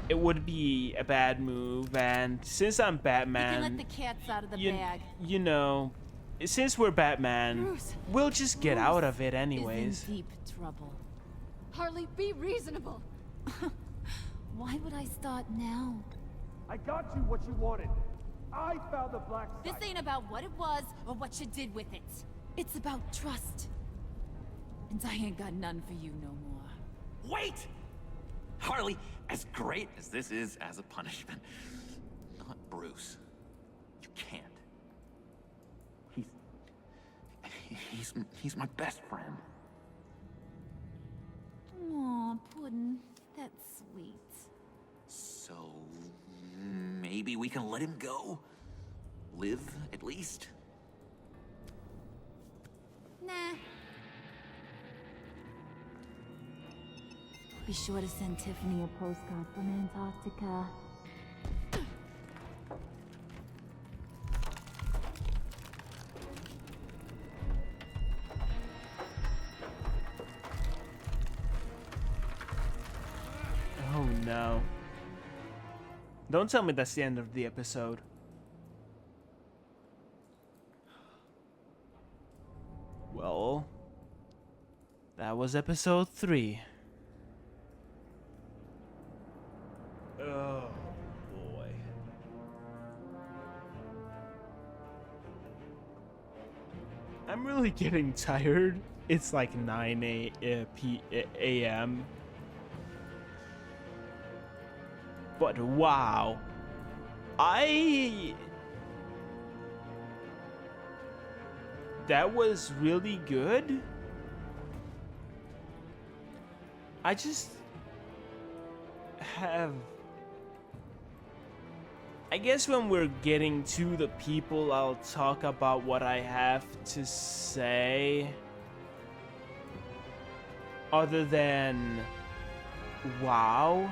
It would be a bad move, and since I'm You can Batman, let the cats out of the bag. you know, since we're Batman, Bruce. we'll just get out of it Is anyways. in deep trouble. Harley, be reasonable. Why would I start now? I got you what you wanted. I found the black This ain't about what it was or what you did with it. It's about trust. And I ain't got none for you no more. Wait! Harley, as great as this is as a punishment, not Bruce. You can't. He's my best friend. Aw, Puddin', that's sweet. So maybe we can let him go? Live, at least? Nah. Be sure to send Tiffany a postcard from Antarctica. Oh no. Don't tell me that's the end of the episode. Well, that was episode 3. Oh boy. I'm really getting tired. It's like 9 a.m. But wow. That was really good. I just have... I guess when we're getting to the people, I'll talk about what I have to say. Other than... wow.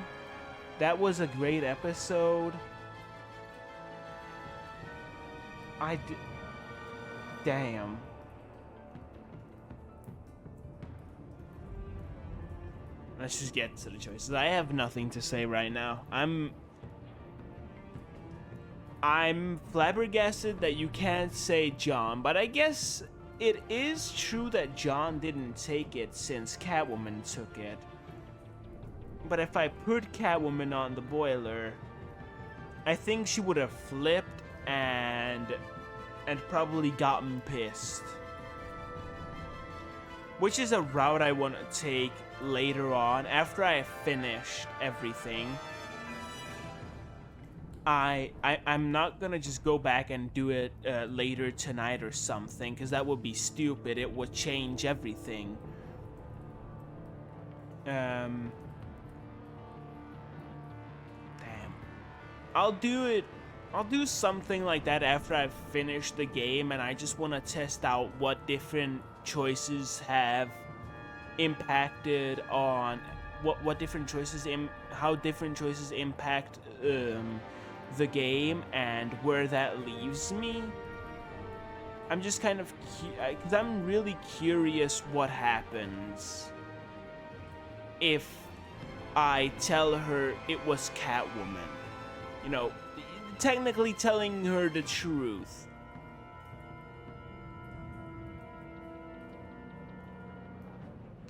That was a great episode. Damn. Let's just get to the choices. I have nothing to say right now. I'm flabbergasted that you can't say John, but I guess it is true that John didn't take it since Catwoman took it. But if I put Catwoman on the boiler, I think she would have flipped and probably gotten pissed. Which is a route I want to take later on, after I have finished everything. I'm not gonna just go back and do it later tonight or something, because that would be stupid. It would change everything. Damn. I'll do something like that after I've finished the game, and I just want to test out what different choices have impacted on what different choices how different choices impact the game and where that leaves me. I'm just kind of because I'm really curious what happens if I tell her it was Catwoman. You know, technically telling her the truth.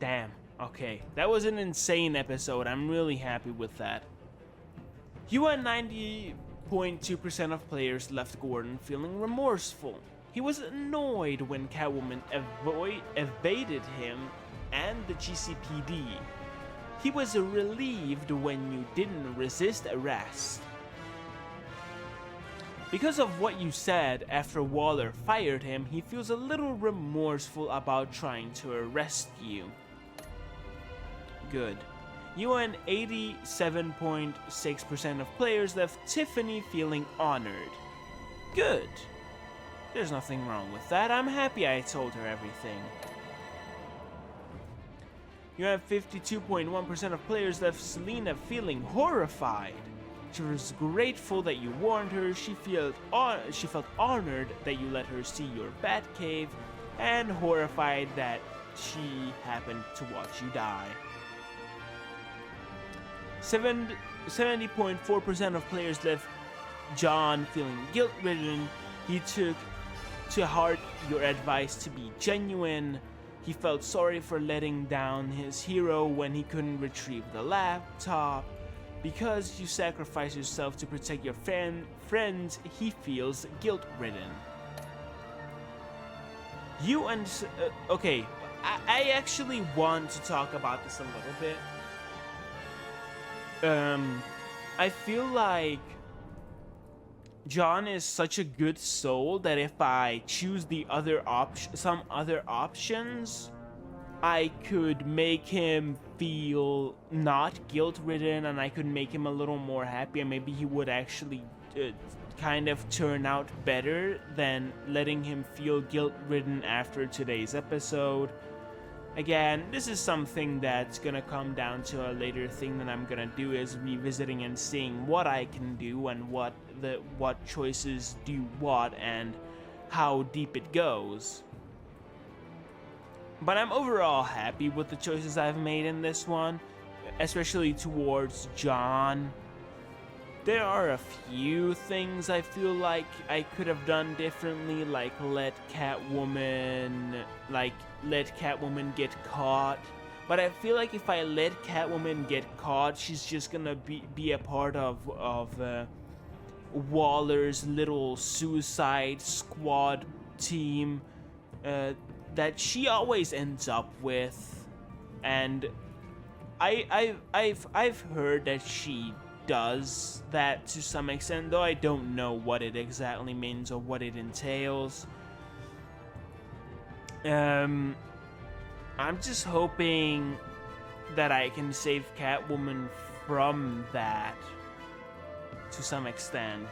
Damn. Okay, that was an insane episode. I'm really happy with that. You and 90.2% of players left Gordon feeling remorseful. He was annoyed when Catwoman evaded him and the GCPD. He was relieved when you didn't resist arrest. Because of what you said after Waller fired him, he feels a little remorseful about trying to arrest you. Good. You and 87.6% of players left Tiffany feeling honored. Good. There's nothing wrong with that. I'm happy I told her everything. You have 52.1% of players left Selena feeling horrified. She was grateful that you warned her. She felt honored that you let her see your Batcave, and horrified that she happened to watch you die. 70.4% of players left John feeling guilt-ridden. He took to heart your advice to be genuine. He felt sorry for letting down his hero when he couldn't retrieve the laptop. Because you sacrifice yourself to protect your friends, he feels guilt-ridden. You and... okay, I actually want to talk about this a little bit. I feel like John is such a good soul that if I choose some other options, I could make him feel not guilt-ridden, and I could make him a little more happy, and maybe he would actually kind of turn out better than letting him feel guilt-ridden after today's episode. Again, this is something that's gonna come down to a later thing that I'm gonna do, is revisiting and seeing what I can do and what choices do what and how deep it goes. But I'm overall happy with the choices I've made in this one, especially towards John. There are a few things I feel like I could have done differently, like let Catwoman get caught. But I feel like if I let Catwoman get caught, she's just gonna be a part of Waller's little Suicide Squad team that she always ends up with, and I've heard that she does that to some extent, though I don't know what it exactly means or what it entails. I'm just hoping that I can save Catwoman from that to some extent.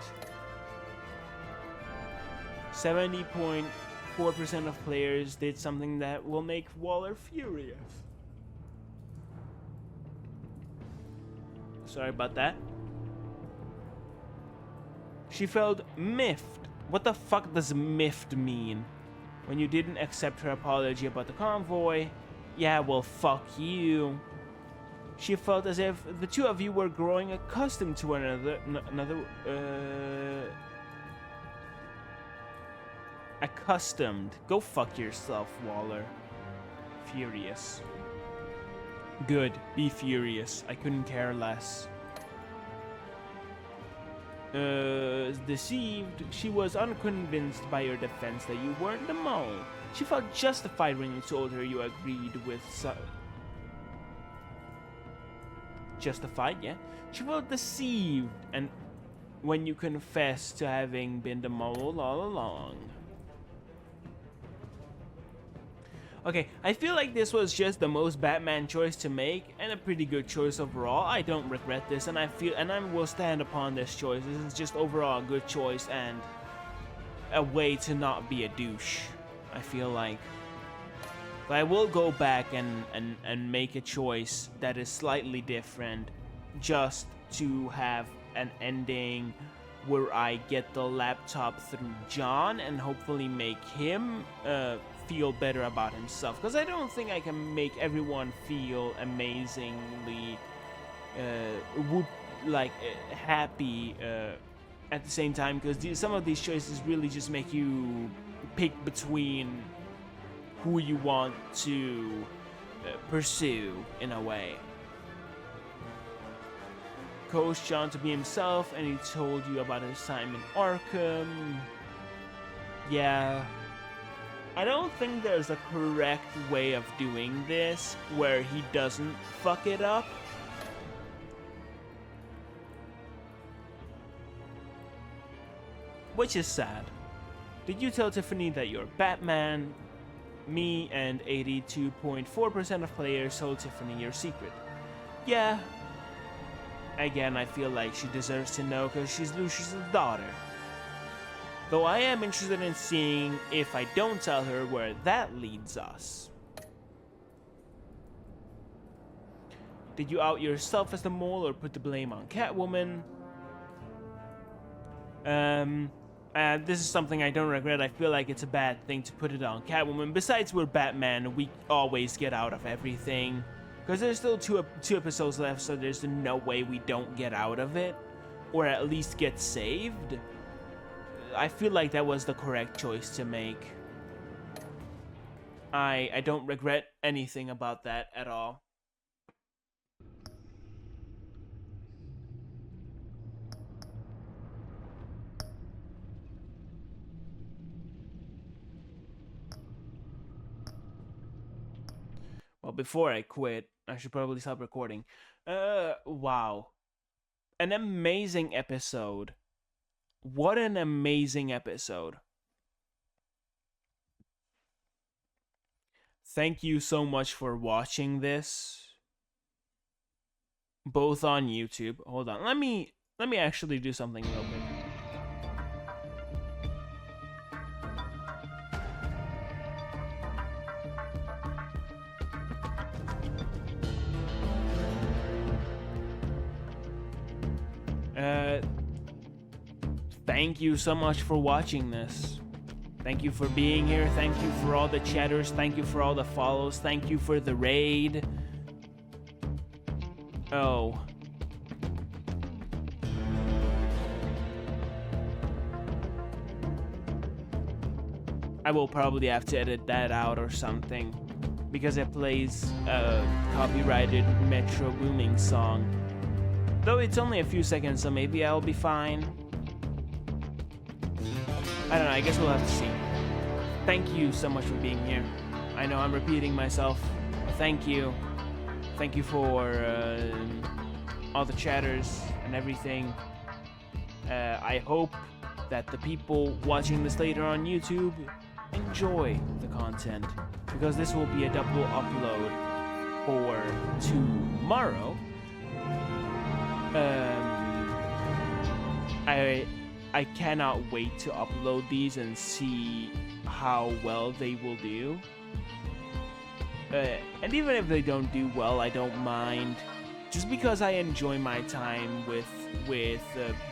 70.4% of players did something that will make Waller furious. Sorry about that. She felt miffed. What the fuck does miffed mean? When you didn't accept her apology about the convoy? Yeah, well, fuck you. She felt as if the two of you were growing accustomed to one another. accustomed. Go fuck yourself, Waller. Furious. Good. Be furious. I couldn't care less. Deceived. She was unconvinced by your defense that you weren't the mole. She felt justified when you told her you agreed with justified, yeah. She felt deceived and when you confessed to having been the mole all along. Okay, I feel like this was just the most Batman choice to make and a pretty good choice overall. I don't regret this and I will stand upon this choice. This is just overall a good choice and a way to not be a douche, I feel like. But I will go back and make a choice that is slightly different just to have an ending where I get the laptop through John and hopefully make him feel better about himself, because I don't think I can make everyone feel amazingly happy at the same time, because some of these choices really just make you pick between who you want to pursue in a way. Coached John to be himself and he told you about his time in Arkham. Yeah, I don't think there's a correct way of doing this where he doesn't fuck it up. Which is sad. Did you tell Tiffany that you're Batman? Me and 82.4% of players told Tiffany your secret. Yeah. Again, I feel like she deserves to know because she's Lucius's daughter. Though I am interested in seeing if I don't tell her where that leads us. Did you out yourself as the mole or put the blame on Catwoman? This is something I don't regret. I feel like it's a bad thing to put it on Catwoman. Besides, we're Batman. We always get out of everything. Because there's still two episodes left, so there's no way we don't get out of it. Or at least get saved. I feel like that was the correct choice to make. I don't regret anything about that at all. Well, before I quit, I should probably stop recording. Wow. An amazing episode. What an amazing episode. Thank you so much for watching this. Both on YouTube. Hold on. Let me actually do something real quick. Thank you so much for watching this. Thank you for being here. Thank you for all the chatters. Thank you for all the follows. Thank you for the raid. Oh. I will probably have to edit that out or something, because it plays a copyrighted Metro Booming song. Though it's only a few seconds, so maybe I'll be fine. I don't know, I guess we'll have to see. Thank you so much for being here. I know I'm repeating myself. Thank you. Thank you for all the chatters and everything. I hope that the people watching this later on YouTube enjoy the content, because this will be a double upload for tomorrow. I cannot wait to upload these and see how well they will do. And even if they don't do well, I don't mind, just because I enjoy my time with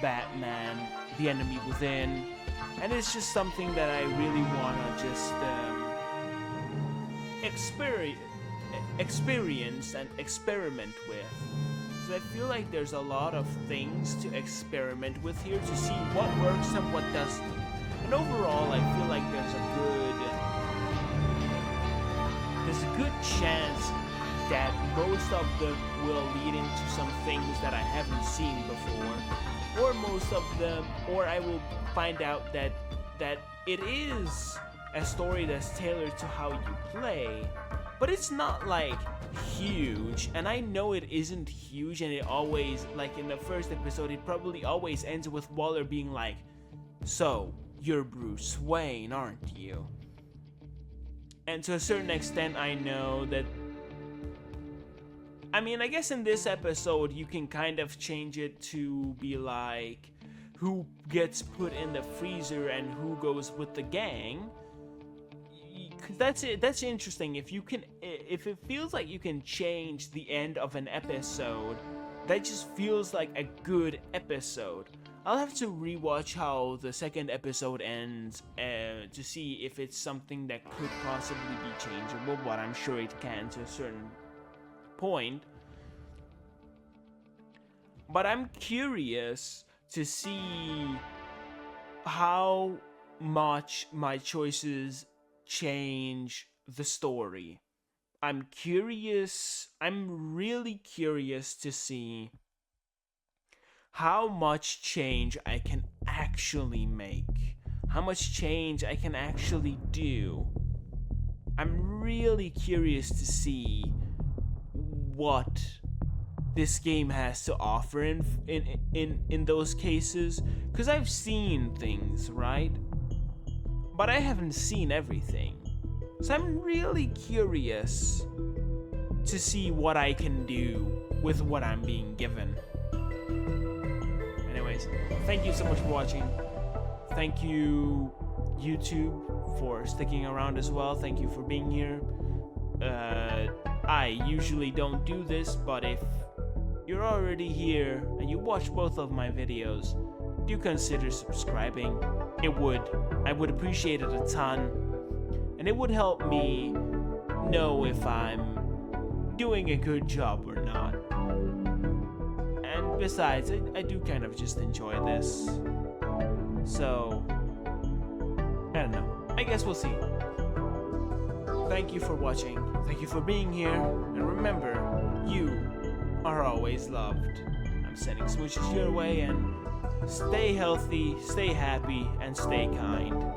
Batman, the Enemy Within, and it's just something that I really want to just experience and experiment with. So I feel like there's a lot of things to experiment with here to see what works and what doesn't. And overall, I feel like there's a good chance that most of them will lead into some things that I haven't seen before, or most of them, or I will find out that it is a story that's tailored to how you play, but it's not like huge. And I know it isn't huge, and it always, like in the first episode, it probably always ends with Waller being like, "So, you're Bruce Wayne, aren't you?" And to a certain extent, I know that, I mean, I guess in this episode, you can kind of change it to be like, who gets put in the freezer and who goes with the gang. Cause that's interesting. If it feels like you can change the end of an episode, that just feels like a good episode. I'll have to rewatch how the second episode ends to see if it's something that could possibly be changeable, but I'm sure it can to a certain point. But I'm curious to see how much my choices change the story. I'm really curious to see how much change I can actually make, how much change I can actually do. I'm really curious to see what this game has to offer in those cases, because I've seen things, right? But I haven't seen everything. So I'm really curious to see what I can do with what I'm being given. Anyways, thank you so much for watching. Thank you, YouTube, for sticking around as well. Thank you for being here. I usually don't do this, but if you're already here and you watch both of my videos, do consider subscribing. I would appreciate it a ton, and it would help me know if I'm doing a good job or not. And besides, I do kind of just enjoy this, so I don't know, I guess we'll see. Thank you for watching, thank you for being here, and remember, you are always loved. I'm sending smooches your way, and stay healthy, stay happy, and stay kind.